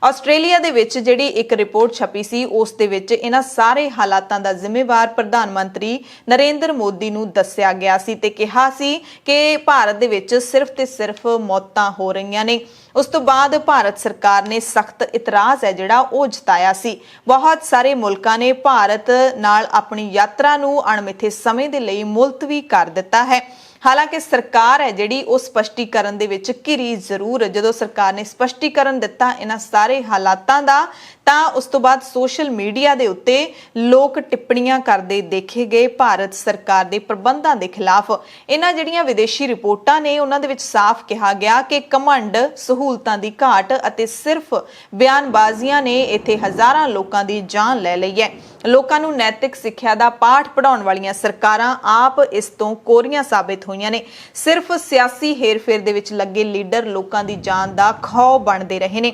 ਆਸਟ੍ਰੇਲੀਆ ਦੇ ਵਿੱਚ ਜਿਹੜੀ ਇੱਕ ਰਿਪੋਰਟ ਛਪੀ ਸੀ ਉਸ ਦੇ ਵਿੱਚ ਇਹਨਾਂ ਸਾਰੇ ਹਾਲਾਤਾਂ ਦਾ ਜ਼ਿੰਮੇਵਾਰ ਪ੍ਰਧਾਨ ਮੰਤਰੀ ਨਰਿੰਦਰ ਮੋਦੀ ਨੂੰ ਦੱਸਿਆ ਗਿਆ ਸੀ ਤੇ ਕਿਹਾ ਸੀ ਕਿ ਭਾਰਤ ਦੇ ਵਿੱਚ ਸਿਰਫ ਤੇ ਸਿਰਫ ਮੌਤਾਂ ਹੋ ਰਹੀਆਂ ਨੇ। ਉਸ ਤੋਂ ਬਾਅਦ ਭਾਰਤ ਸਰਕਾਰ ਨੇ ਸਖਤ ਇਤਰਾਜ਼ ਹੈ ਜਿਹੜਾ ਉਹ ਜਤਾਇਆ ਸੀ। ਬਹੁਤ ਸਾਰੇ ਮੁਲਕਾਂ ਨੇ ਭਾਰਤ ਨਾਲ ਆਪਣੀ ਯਾਤਰਾ ਨੂੰ ਅਣਮਿੱਥੇ ਸਮੇਂ ਦੇ ਲਈ ਮੁਲਤਵੀ ਕਰ ਦਿੱਤਾ ਹੈ। ਹਾਲਾਂਕਿ ਸਰਕਾਰ ਹੈ ਜਿਹੜੀ ਉਹ ਸਪਸ਼ਟੀਕਰਨ ਦੇ ਵਿੱਚ ਘਿਰੀ ਜ਼ਰੂਰ। ਜਦੋਂ ਸਰਕਾਰ ਨੇ ਸਪਸ਼ਟੀਕਰਨ ਦਿੱਤਾ ਇਹਨਾਂ ਸਾਰੇ ਹਾਲਾਤਾਂ ਦਾ, ਤਾਂ ਉਸ ਤੋਂ ਬਾਅਦ ਸੋਸ਼ਲ ਮੀਡੀਆ ਦੇ ਉੱਤੇ ਲੋਕ ਟਿੱਪਣੀਆਂ ਕਰਦੇ ਦੇਖੇ ਗਏ ਭਾਰਤ ਸਰਕਾਰ ਦੇ ਪ੍ਰਬੰਧਾਂ ਦੇ ਖਿਲਾਫ। ਇਹਨਾਂ ਜਿਹੜੀਆਂ ਵਿਦੇਸ਼ੀ ਰਿਪੋਰਟਾਂ ਨੇ ਉਹਨਾਂ ਦੇ ਵਿੱਚ ਸਾਫ਼ ਕਿਹਾ ਗਿਆ ਕਿ ਘਮੰਡ, ਸਹੂਲਤਾਂ ਦੀ ਘਾਟ ਅਤੇ ਸਿਰਫ ਬਿਆਨਬਾਜ਼ੀਆਂ ਨੇ ਇੱਥੇ ਹਜ਼ਾਰਾਂ ਲੋਕਾਂ ਦੀ ਜਾਨ ਲੈ ਲਈ ਹੈ। ਲੋਕਾਂ ਨੂੰ ਨੈਤਿਕ ਸਿੱਖਿਆ ਦਾ ਪਾਠ ਪੜਾਉਣ ਵਾਲੀਆਂ ਸਰਕਾਰਾਂ ਆਪ ਇਸ ਤੋਂ ਕੋਰੀਆਂ ਸਾਬਿਤ ਹੋਈਆਂ ਨੇ। ਸਿਰਫ ਸਿਆਸੀ ਹੇਰਫੇਰ ਦੇ ਵਿੱਚ ਲੱਗੇ ਲੀਡਰ ਲੋਕਾਂ ਦੀ ਜਾਨ ਦਾ ਖੌਅ ਬਣਦੇ ਰਹੇ ਨੇ।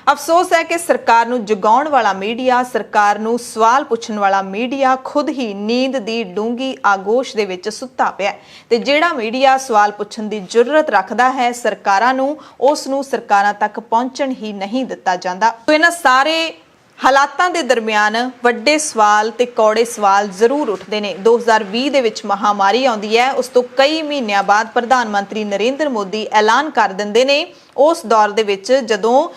ਅਫਸੋਸ ਹੈ ਕਿ ਸਰਕਾਰ ਨੂੰ ਜਗਾਉਣ ਵਾਲਾ ਮੀਡੀਆ, ਸਰਕਾਰ ਨੂੰ ਸਵਾਲ ਪੁੱਛਣ ਵਾਲਾ ਮੀਡੀਆ ਖੁਦ ਹੀ ਨੀਂਦ ਦੀ ਡੂੰਗੀ ਆਗੋਸ਼ ਦੇ ਵਿੱਚ ਸੁੱਤਾ ਪਿਆ ਤੇ ਜਿਹੜਾ ਮੀਡੀਆ ਸਵਾਲ ਪੁੱਛਣ ਦੀ ਜੁਰਅਤ ਰੱਖਦਾ ਹੈ ਸਰਕਾਰਾਂ ਨੂੰ, ਉਸ ਨੂੰ ਸਰਕਾਰਾਂ ਤੱਕ ਪਹੁੰਚਣ ਹੀ ਨਹੀਂ ਦਿੱਤਾ ਜਾਂਦਾ। ਸੋ ਇਹਨਾਂ ਸਾਰੇ ਹਾਲਾਤਾਂ ਦੇ ਦਰਮਿਆਨ ਵੱਡੇ ਸਵਾਲ ਤੇ ਕੌੜੇ ਸਵਾਲ ਜ਼ਰੂਰ ਉੱਠਦੇ ਨੇ। 2020 ਦੇ ਵਿੱਚ ਮਹਾਮਾਰੀ ਆਉਂਦੀ ਹੈ, ਉਸ ਤੋਂ ਕਈ ਮਹੀਨਿਆਂ ਬਾਅਦ ਪ੍ਰਧਾਨ ਮੰਤਰੀ ਨਰਿੰਦਰ ਮੋਦੀ ਐਲਾਨ ਕਰ ਦਿੰਦੇ ਨੇ। ਉਸ ਦੌਰ ਦੇ ਵਿੱਚ ਜਦੋਂ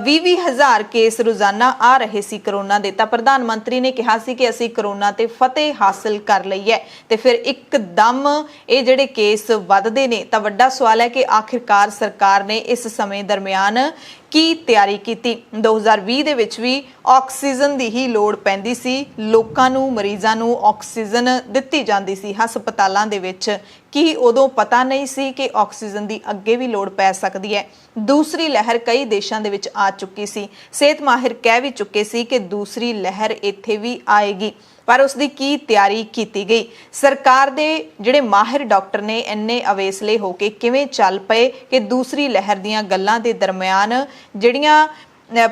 20,000 ਕੇਸ ਰੋਜ਼ਾਨਾ ਆ ਰਹੇ ਸੀ ਕਰੋਨਾ ਦੇ, ਤਾਂ ਪ੍ਰਧਾਨ ਮੰਤਰੀ ਨੇ ਕਿਹਾ ਸੀ ਕਿ ਅਸੀਂ ਕਰੋਨਾ ਤੇ ਫਤਿਹ ਹਾਸਲ ਕਰ ਲਈ ਹੈ ਤੇ ਫਿਰ ਇੱਕਦਮ ਇਹ ਜਿਹੜੇ ਕੇਸ ਵੱਧਦੇ ਨੇ। ਤਾਂ ਵੱਡਾ ਸਵਾਲ ਹੈ ਕਿ ਆਖਿਰਕਾਰ ਸਰਕਾਰ ਨੇ ਇਸ ਸਮੇਂ ਦਰਮਿਆਨ ਕੀ ਤਿਆਰੀ ਕੀਤੀ। 2020 ਦੇ ਵਿੱਚ ਵੀ ਆਕਸੀਜਨ ਦੀ ਹੀ ਲੋੜ ਪੈਂਦੀ ਸੀ, ਲੋਕਾਂ ਨੂੰ, ਮਰੀਜ਼ਾਂ ਨੂੰ ਆਕਸੀਜਨ ਦਿੱਤੀ ਜਾਂਦੀ ਸੀ ਹਸਪਤਾਲਾਂ ਦੇ ਵਿੱਚ। ਕੀ ਉਦੋਂ ਪਤਾ ਨਹੀਂ ਸੀ ਕਿ ਆਕਸੀਜਨ ਦੀ ਅੱਗੇ ਵੀ ਲੋੜ ਪੈ ਸਕਦੀ ਹੈ? ਦੂਸਰੀ ਲਹਿਰ ਕਈ ਦੇਸ਼ਾਂ ਦੇ ਵਿੱਚ ਆ ਚੁੱਕੀ ਸੀ। ਸਿਹਤ ਮਾਹਿਰ ਕਹਿ ਵੀ ਚੁੱਕੇ ਸੀ ਕਿ ਦੂਸਰੀ ਲਹਿਰ ਇੱਥੇ ਵੀ ਆਏਗੀ, ਪਰ ਉਸ ਦੀ ਕੀ ਤਿਆਰੀ ਕੀਤੀ ਗਈ? ਸਰਕਾਰ ਦੇ ਜਿਹੜੇ ਮਾਹਿਰ ਡਾਕਟਰ ਨੇ ਇੰਨੇ ਅਵੇਸਲੇ ਹੋ ਕੇ ਕਿਵੇਂ ਚੱਲ ਪਏ ਕਿ ਦੂਸਰੀ ਲਹਿਰ ਦੀਆਂ ਗੱਲਾਂ ਦੇ ਦਰਮਿਆਨ ਜਿਹੜੀਆਂ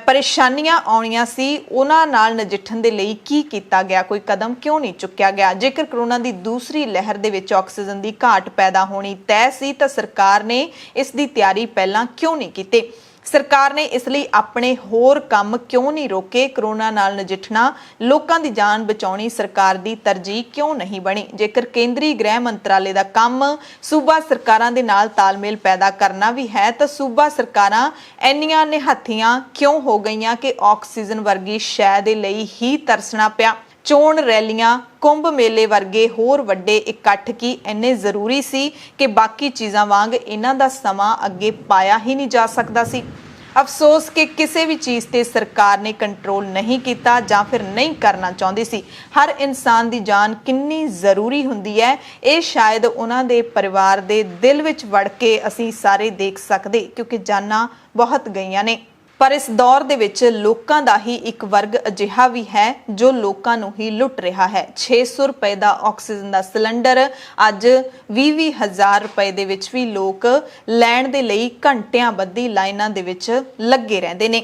ਪਰੇਸ਼ਾਨੀਆਂ ਆਉਣੀਆਂ ਸੀ ਉਹਨਾਂ ਨਾਲ ਨਜਿੱਠਣ ਦੇ ਲਈ ਕੀ ਕੀਤਾ ਗਿਆ? ਕੋਈ ਕਦਮ ਕਿਉਂ ਨਹੀਂ ਚੁੱਕਿਆ ਗਿਆ? ਜੇਕਰ ਕਰੋਨਾ ਦੀ ਦੂਸਰੀ ਲਹਿਰ ਦੇ ਵਿੱਚ ਆਕਸੀਜਨ ਦੀ ਘਾਟ ਪੈਦਾ ਹੋਣੀ ਤੈਅ ਸੀ ਤਾਂ ਸਰਕਾਰ ਨੇ ਇਸ ਦੀ ਤਿਆਰੀ ਪਹਿਲਾਂ ਕਿਉਂ ਨਹੀਂ ਕੀਤੀ? ਸਰਕਾਰ ਨੇ ਇਸ ਲਈ ਆਪਣੇ ਹੋਰ ਕੰਮ ਕਿਉਂ ਨਹੀਂ ਰੋਕੇ? ਕਰੋਨਾ ਨਾਲ ਨਜਿੱਠਣਾ, ਲੋਕਾਂ ਦੀ ਜਾਨ ਬਚਾਉਣੀ ਸਰਕਾਰ ਦੀ ਤਰਜੀਹ ਕਿਉਂ ਨਹੀਂ ਬਣੀ? ਜੇਕਰ ਕੇਂਦਰੀ ਗ੍ਰਹਿ ਮੰਤਰਾਲੇ ਦਾ ਕੰਮ ਸੂਬਾ ਸਰਕਾਰਾਂ ਦੇ ਨਾਲ ਤਾਲਮੇਲ ਪੈਦਾ ਕਰਨਾ ਵੀ ਹੈ ਤਾਂ ਸੂਬਾ ਸਰਕਾਰਾਂ ਇੰਨੀਆਂ ਨਿਹੱਥੀਆਂ ਕਿਉਂ ਹੋ ਗਈਆਂ ਕਿ ਆਕਸੀਜਨ ਵਰਗੀ ਸ਼ੈ ਦੇ ਲਈ ਹੀ ਤਰਸਣਾ ਪਿਆ? ਚੋਣ ਰੈਲੀਆਂ, ਕੁੰਭ ਮੇਲੇ ਵਰਗੇ ਹੋਰ ਵੱਡੇ ਇਕੱਠ ਕੀ ਇੰਨੇ ਜ਼ਰੂਰੀ ਸੀ ਕਿ ਬਾਕੀ ਚੀਜ਼ਾਂ ਵਾਂਗ ਇਹਨਾਂ ਦਾ ਸਮਾਂ ਅੱਗੇ ਪਾਇਆ ਹੀ ਨਹੀਂ ਜਾ ਸਕਦਾ ਸੀ? ਅਫਸੋਸ ਕਿ ਕਿਸੇ ਵੀ ਚੀਜ਼ ਤੇ ਸਰਕਾਰ ਨੇ ਕੰਟਰੋਲ ਨਹੀਂ ਕੀਤਾ ਜਾਂ ਫਿਰ ਨਹੀਂ ਕਰਨਾ ਚਾਹੁੰਦੀ ਸੀ। ਹਰ ਇਨਸਾਨ ਦੀ ਜਾਨ ਕਿੰਨੀ ਜ਼ਰੂਰੀ ਹੁੰਦੀ ਹੈ ਇਹ ਸ਼ਾਇਦ ਉਹਨਾਂ ਦੇ ਪਰਿਵਾਰ ਦੇ ਦਿਲ ਵਿੱਚ ਵੜ ਕੇ ਅਸੀਂ ਸਾਰੇ ਦੇਖ ਸਕਦੇ, ਕਿਉਂਕਿ ਜਾਨਾਂ ਬਹੁਤ ਗਈਆਂ ਨੇ। ਪਰ ਇਸ ਦੌਰ ਦੇ ਵਿੱਚ ਲੋਕਾਂ ਦਾ ਹੀ ਇੱਕ ਵਰਗ ਅਜਿਹਾ ਵੀ ਹੈ ਜੋ ਲੋਕਾਂ ਨੂੰ ਹੀ ਲੁੱਟ ਰਿਹਾ ਹੈ। 600 ਰੁਪਏ ਦਾ ਆਕਸੀਜਨ ਦਾ ਸਿਲੰਡਰ ਅੱਜ 20-20 ਹਜ਼ਾਰ ਰੁਪਏ ਦੇ ਵਿੱਚ ਵੀ ਲੋਕ ਲੈਣ ਦੇ ਲਈ ਘੰਟਿਆਂ ਬੱਧੀ ਲਾਈਨਾਂ ਦੇ ਵਿੱਚ ਲੱਗੇ ਰਹਿੰਦੇ ਨੇ।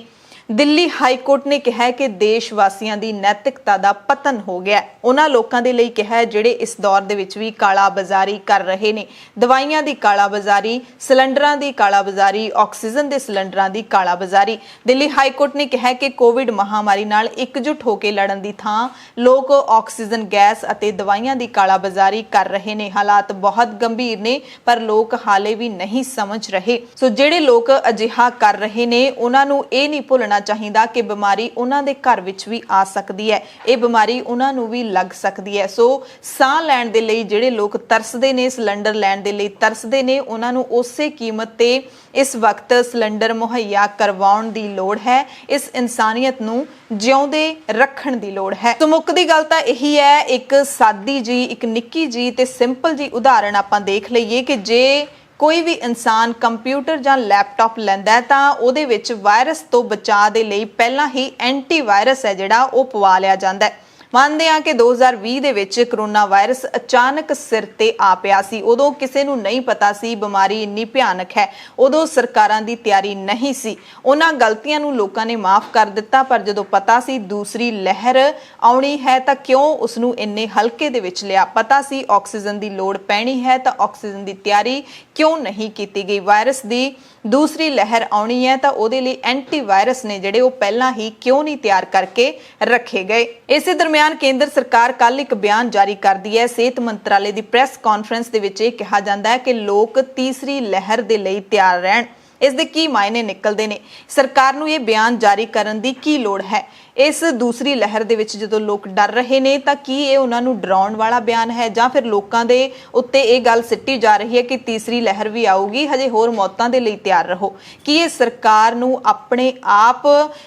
ਦਿੱਲੀ ਹਾਈ ਕੋਰਟ ਨੇ ਕਿਹਾ ਹੈ ਕਿ ਦੇਸ਼ ਵਾਸੀਆਂ ਦੀ ਨੈਤਿਕਤਾ ਦਾ ਪਤਨ ਹੋ ਗਿਆ ਹੈ। ਉਹਨਾਂ ਲੋਕਾਂ ਦੇ ਲਈ ਕਿਹਾ ਹੈ ਜਿਹੜੇ ਇਸ ਦੌਰ ਦੇ ਵਿੱਚ ਵੀ ਕਾਲਾ ਬਾਜ਼ਾਰੀ ਕਰ ਰਹੇ ਨੇ, ਦਵਾਈਆਂ ਦੀ ਕਾਲਾ ਬਾਜ਼ਾਰੀ, ਸਿਲੰਡਰਾਂ ਦੀ ਕਾਲਾ ਬਾਜ਼ਾਰੀ, ਆਕਸੀਜਨ ਦੇ ਸਿਲੰਡਰਾਂ ਦੀ ਕਾਲਾ ਬਾਜ਼ਾਰੀ। ਦਿੱਲੀ ਹਾਈ ਕੋਰਟ ਨੇ ਕਿਹਾ ਹੈ ਕਿ ਕੋਵਿਡ ਮਹਾਮਾਰੀ ਨਾਲ ਇਕਜੁੱਟ ਹੋ ਕੇ ਲੜਨ ਦੀ ਥਾਂ ਲੋਕ ਆਕਸੀਜਨ ਗੈਸ ਅਤੇ ਦਵਾਈਆਂ ਦੀ ਕਾਲਾ ਬਾਜ਼ਾਰੀ ਕਰ ਰਹੇ ਨੇ। ਹਾਲਾਤ ਬਹੁਤ ਗੰਭੀਰ ਨੇ ਪਰ ਲੋਕ ਹਾਲੇ ਵੀ ਨਹੀਂ ਸਮਝ ਰਹੇ। ਸੋ ਜਿਹੜੇ ਲੋਕ ਅਜਿਹਾ ਕਰ ਰਹੇ ਨੇ ਉਹਨਾਂ ਨੂੰ ਇਹ ਨਹੀਂ ਭੁੱਲਣਾ ਚਾਹੀਦਾ ਕਿ ਬਿਮਾਰੀ ਉਹਨਾਂ ਦੇ ਘਰ ਵਿੱਚ ਵੀ ਆ ਸਕਦੀ ਹੈ, ਇਹ ਬਿਮਾਰੀ ਉਹਨਾਂ ਨੂੰ ਵੀ ਲੱਗ ਸਕਦੀ ਹੈ। ਸੋ ਸਾਹ ਲੈਣ ਦੇ ਲਈ ਜਿਹੜੇ ਲੋਕ ਤਰਸਦੇ ਨੇ, ਸਿਲੰਡਰ ਲੈਣ ਦੇ ਲਈ ਤਰਸਦੇ ਨੇ, ਉਹਨਾਂ ਨੂੰ ਉਸੇ ਕੀਮਤ ਤੇ ਇਸ ਵਕਤ ਸਿਲੰਡਰ ਮੁਹੱਈਆ ਕਰਵਾਉਣ ਦੀ ਲੋੜ ਹੈ। ਇਸ ਇਨਸਾਨੀਅਤ ਨੂੰ ਜਿਉਂਦੇ ਰੱਖਣ ਦੀ ਲੋੜ ਹੈ। ਸੋ ਮੁੱਕਦੀ ਗੱਲ ਤਾਂ ਇਹੀ ਹੈ, ਇੱਕ ਸਾਦੀ ਜੀ, ਇੱਕ ਨਿੱਕੀ ਜੀ ਤੇ ਸਿੰਪਲ ਜੀ ਉਦਾਹਰਣ ਆਪਾਂ ਦੇਖ ਲਈਏ ਕਿ ਜੇ ਕੋਈ ਵੀ ਇਨਸਾਨ ਕੰਪਿਊਟਰ ਜਾਂ ਲੈਪਟਾਪ ਲੈਂਦਾ ਹੈ ਤਾਂ ਉਹਦੇ ਵਿੱਚ ਵਾਇਰਸ ਤੋਂ ਬਚਾਅ ਦੇ ਲਈ ਪਹਿਲਾਂ ਹੀ ਐਂਟੀਵਾਇਰਸ ਹੈ ਜਿਹੜਾ ਉਹ ਪਵਾ ਲਿਆ ਜਾਂਦਾ ਹੈ। ਮੰਨਦੇ ਹਾਂ ਕਿ 2020 ਦੇ ਵਿੱਚ ਕਰੋਨਾ ਵਾਇਰਸ ਅਚਾਨਕ ਸਿਰ ਤੇ ਆ ਪਿਆ ਸੀ। ਉਦੋਂ ਕਿਸੇ ਨੂੰ ਨਹੀਂ ਪਤਾ ਸੀ ਬਿਮਾਰੀ ਇੰਨੀ ਭਿਆਨਕ ਹੈ, ਉਦੋਂ ਸਰਕਾਰਾਂ ਦੀ ਤਿਆਰੀ ਨਹੀਂ ਸੀ। ਉਹਨਾਂ ਗਲਤੀਆਂ ਨੂੰ ਲੋਕਾਂ ਨੇ ਮਾਫ ਕਰ ਦਿੱਤਾ, ਪਰ ਜਦੋਂ ਪਤਾ ਸੀ ਦੂਸਰੀ ਲਹਿਰ ਆਉਣੀ ਹੈ ਤਾਂ ਕਿਉਂ ਉਸ ਨੂੰ ਇੰਨੇ ਹਲਕੇ ਦੇ ਵਿੱਚ ਲਿਆ। ਪਤਾ ਸੀ ਆਕਸੀਜਨ ਦੀ ਲੋੜ ਪੈਣੀ ਹੈ ਤਾਂ ਆਕਸੀਜਨ ਦੀ ਤਿਆਰੀ ਕਿਉਂ ਨਹੀਂ ਕੀਤੀ ਗਈ। ਵਾਇਰਸ ਦੀ ਦੂਸਰੀ ਲਹਿਰ ਆਉਣੀ ਹੈ ਤਾਂ ਉਹਦੇ ਲਈ ਐਂਟੀਵਾਇਰਸ ਨੇ ਜਿਹੜੇ ਉਹ ਪਹਿਲਾਂ ਹੀ ਕਿਉਂ ਨਹੀਂ ਤਿਆਰ ਕਰਕੇ ਰੱਖੇ ਗਏ। ਇਸੇ ਦਰਮਿਆਨ ਕੇਂਦਰ ਸਰਕਾਰ ਕੱਲ ਇੱਕ ਬਿਆਨ ਜਾਰੀ ਕਰਦੀ ਹੈ। ਸਿਹਤ ਮੰਤਰਾਲੇ ਦੀ ਪ੍ਰੈਸ ਕਾਨਫਰੰਸ ਦੇ ਵਿੱਚ ਇਹ ਕਿਹਾ ਜਾਂਦਾ ਹੈ ਕਿ ਲੋਕ ਤੀਸਰੀ ਲਹਿਰ ਦੇ ਲਈ ਤਿਆਰ ਰਹਿਣ। ਇਸ ਦੇ ਕੀ ਮਾਇਨੇ ਨਿਕਲਦੇ ਨੇ, ਸਰਕਾਰ ਨੂੰ ਇਹ ਬਿਆਨ ਜਾਰੀ ਕਰਨ ਦੀ ਕੀ ਲੋੜ ਹੈ? ਇਸ ਦੂਸਰੀ ਲਹਿਰ ਦੇ ਵਿੱਚ ਜਦੋਂ ਲੋਕ ਡਰ ਰਹੇ ਨੇ ਤਾਂ ਕੀ ਇਹ ਉਹਨਾਂ ਨੂੰ ਡਰਾਉਣ ਵਾਲਾ ਬਿਆਨ ਹੈ ਜਾਂ ਫਿਰ ਲੋਕਾਂ ਦੇ ਉੱਤੇ ਇਹ ਗੱਲ ਸਿੱਟੀ ਜਾ ਰਹੀ ਹੈ ਕਿ ਤੀਸਰੀ ਲਹਿਰ ਵੀ ਆਊਗੀ, ਹਜੇ ਹੋਰ ਮੌਤਾਂ ਦੇ ਲਈ ਤਿਆਰ ਰਹੋ? ਕੀ ਇਹ ਸਰਕਾਰ ਨੂੰ ਆਪਣੇ ਆਪ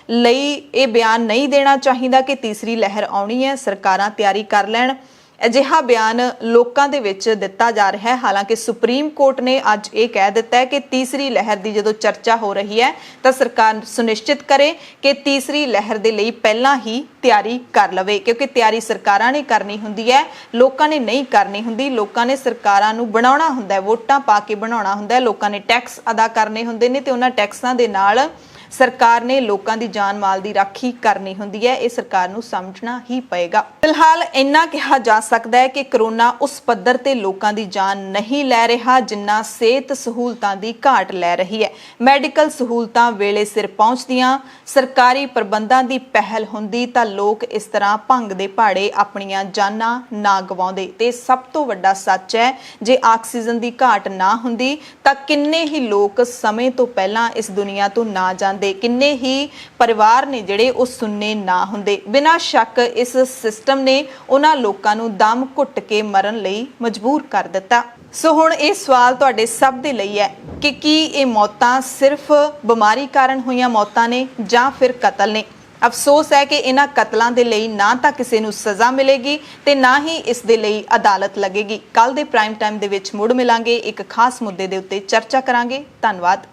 ਲਈ ਇਹ ਬਿਆਨ ਨਹੀਂ ਦੇਣਾ ਚਾਹੀਦਾ ਕਿ ਤੀਸਰੀ ਲਹਿਰ ਆਉਣੀ ਹੈ, ਸਰਕਾਰਾਂ ਤਿਆਰੀ ਕਰ ਲੈਣ? ਅਜਿਹਾ ਬਿਆਨ ਲੋਕਾਂ ਦੇ ਵਿੱਚ ਦਿੱਤਾ ਜਾ ਰਿਹਾ ਹੈ। ਹਾਲਾਂਕਿ ਸੁਪਰੀਮ ਕੋਰਟ ਨੇ ਅੱਜ ਇਹ ਕਹਿ ਦਿੱਤਾ ਹੈ ਕਿ ਤੀਸਰੀ ਲਹਿਰ ਦੀ ਜਦੋਂ ਚਰਚਾ ਹੋ ਰਹੀ ਹੈ ਤਾਂ ਸਰਕਾਰ ਸੁਨਿਸ਼ਚਿਤ ਕਰੇ ਕਿ ਤੀਸਰੀ ਲਹਿਰ ਦੇ ਲਈ ਪਹਿਲਾਂ ਹੀ ਤਿਆਰੀ ਕਰ ਲਵੇ, ਕਿਉਂਕਿ ਤਿਆਰੀ ਸਰਕਾਰਾਂ ਨੇ ਕਰਨੀ ਹੁੰਦੀ ਹੈ, ਲੋਕਾਂ ਨੇ ਨਹੀਂ ਕਰਨੀ ਹੁੰਦੀ। ਲੋਕਾਂ ਨੇ ਸਰਕਾਰਾਂ ਨੂੰ ਬਣਾਉਣਾ ਹੁੰਦਾ ਹੈ, ਵੋਟਾਂ ਪਾ ਕੇ ਬਣਾਉਣਾ ਹੁੰਦਾ ਹੈ, ਲੋਕਾਂ ਨੇ ਟੈਕਸ ਅਦਾ ਕਰਨੇ ਹੁੰਦੇ ਨੇ ਤੇ ਉਹਨਾਂ ਟੈਕਸਾਂ ਦੇ ਨਾਲ ਸਰਕਾਰ ਨੇ ਲੋਕਾਂ ਦੀ ਜਾਨ ਮਾਲ ਦੀ ਰਾਖੀ ਕਰਨੀ ਹੁੰਦੀ ਹੈ। ਇਹ ਸਰਕਾਰ ਨੂੰ ਸਮਝਣਾ ਹੀ ਪਏਗਾ। ਫਿਲਹਾਲ ਇੰਨਾ ਕਿਹਾ ਜਾ ਸਕਦਾ ਹੈ ਕਿ ਕਰੋਨਾ ਉਸ ਪੱਧਰ ਤੇ ਲੋਕਾਂ ਦੀ ਜਾਨ ਨਹੀਂ ਲੈ ਰਿਹਾ ਜਿੰਨਾ ਸਿਹਤ ਸਹੂਲਤਾਂ ਦੀ ਘਾਟ ਲੈ ਰਹੀ ਹੈ। ਮੈਡੀਕਲ ਸਹੂਲਤਾਂ ਵੇਲੇ ਸਿਰ ਪਹੁੰਚਦੀਆਂ, ਸਰਕਾਰੀ ਪ੍ਰਬੰਧਾਂ ਦੀ ਪਹਿਲ ਹੁੰਦੀ ਤਾਂ ਲੋਕ ਇਸ ਤਰ੍ਹਾਂ ਭੰਗ ਦੇ ਭਾੜੇ ਆਪਣੀਆਂ ਜਾਨਾਂ ਨਾ ਗਵਾਉਂਦੇ। ਤੇ ਸਭ ਤੋਂ ਵੱਡਾ ਸੱਚ ਹੈ, ਜੇ ਆਕਸੀਜਨ ਦੀ ਘਾਟ ਨਾ ਹੁੰਦੀ ਤਾਂ ਕਿੰਨੇ ਹੀ ਲੋਕ ਸਮੇਂ ਤੋਂ ਪਹਿਲਾਂ ਇਸ ਦੁਨੀਆ ਤੋਂ ਨਾ ਜਾਂਦੇ, ਕਿੰਨੇ ਹੀ ਪਰਿਵਾਰ ਨੇ ਜਿਹੜੇ ਉਹ ਸੁੰਨੇ ਨਾ ਹੁੰਦੇ। ਬਿਨਾਂ ਸ਼ੱਕ ਇਸ ਸਿਸਟਮ ਨੇ ਉਹਨਾਂ ਲੋਕਾਂ ਨੂੰ ਦਮ ਘੁੱਟ ਕੇ ਮਰਨ ਲਈ ਮਜਬੂਰ ਕਰ ਦਿੱਤਾ। ਸੋ ਹੁਣ ਇਹ ਸਵਾਲ ਤੁਹਾਡੇ ਸਭ ਦੇ ਲਈ ਹੈ ਕਿ ਕੀ ਇਹ ਮੌਤਾਂ ਸਿਰਫ ਬਿਮਾਰੀ ਕਾਰਨ ਹੋਈਆਂ ਮੌਤਾਂ ਨੇ ਜਾਂ ਫਿਰ ਕਤਲ ਨੇ? ਅਫਸੋਸ ਹੈ ਕਿ ਇਹਨਾਂ ਕਤਲਾਂ ਦੇ ਲਈ ਨਾ ਤਾਂ ਕਿਸੇ ਨੂੰ ਸਜ਼ਾ ਮਿਲੇਗੀ ਤੇ ਨਾ ਹੀ ਇਸ ਦੇ ਲਈ ਅਦਾਲਤ ਲੱਗੇਗੀ। ਕੱਲ ਦੇ ਪ੍ਰਾਈਮ ਟਾਈਮ ਦੇ ਵਿੱਚ ਮੁੜ ਮਿਲਾਂਗੇ, ਇੱਕ ਖਾਸ ਮੁੱਦੇ ਦੇ ਉੱਤੇ ਚਰਚਾ ਕਰਾਂਗੇ। ਧੰਨਵਾਦ।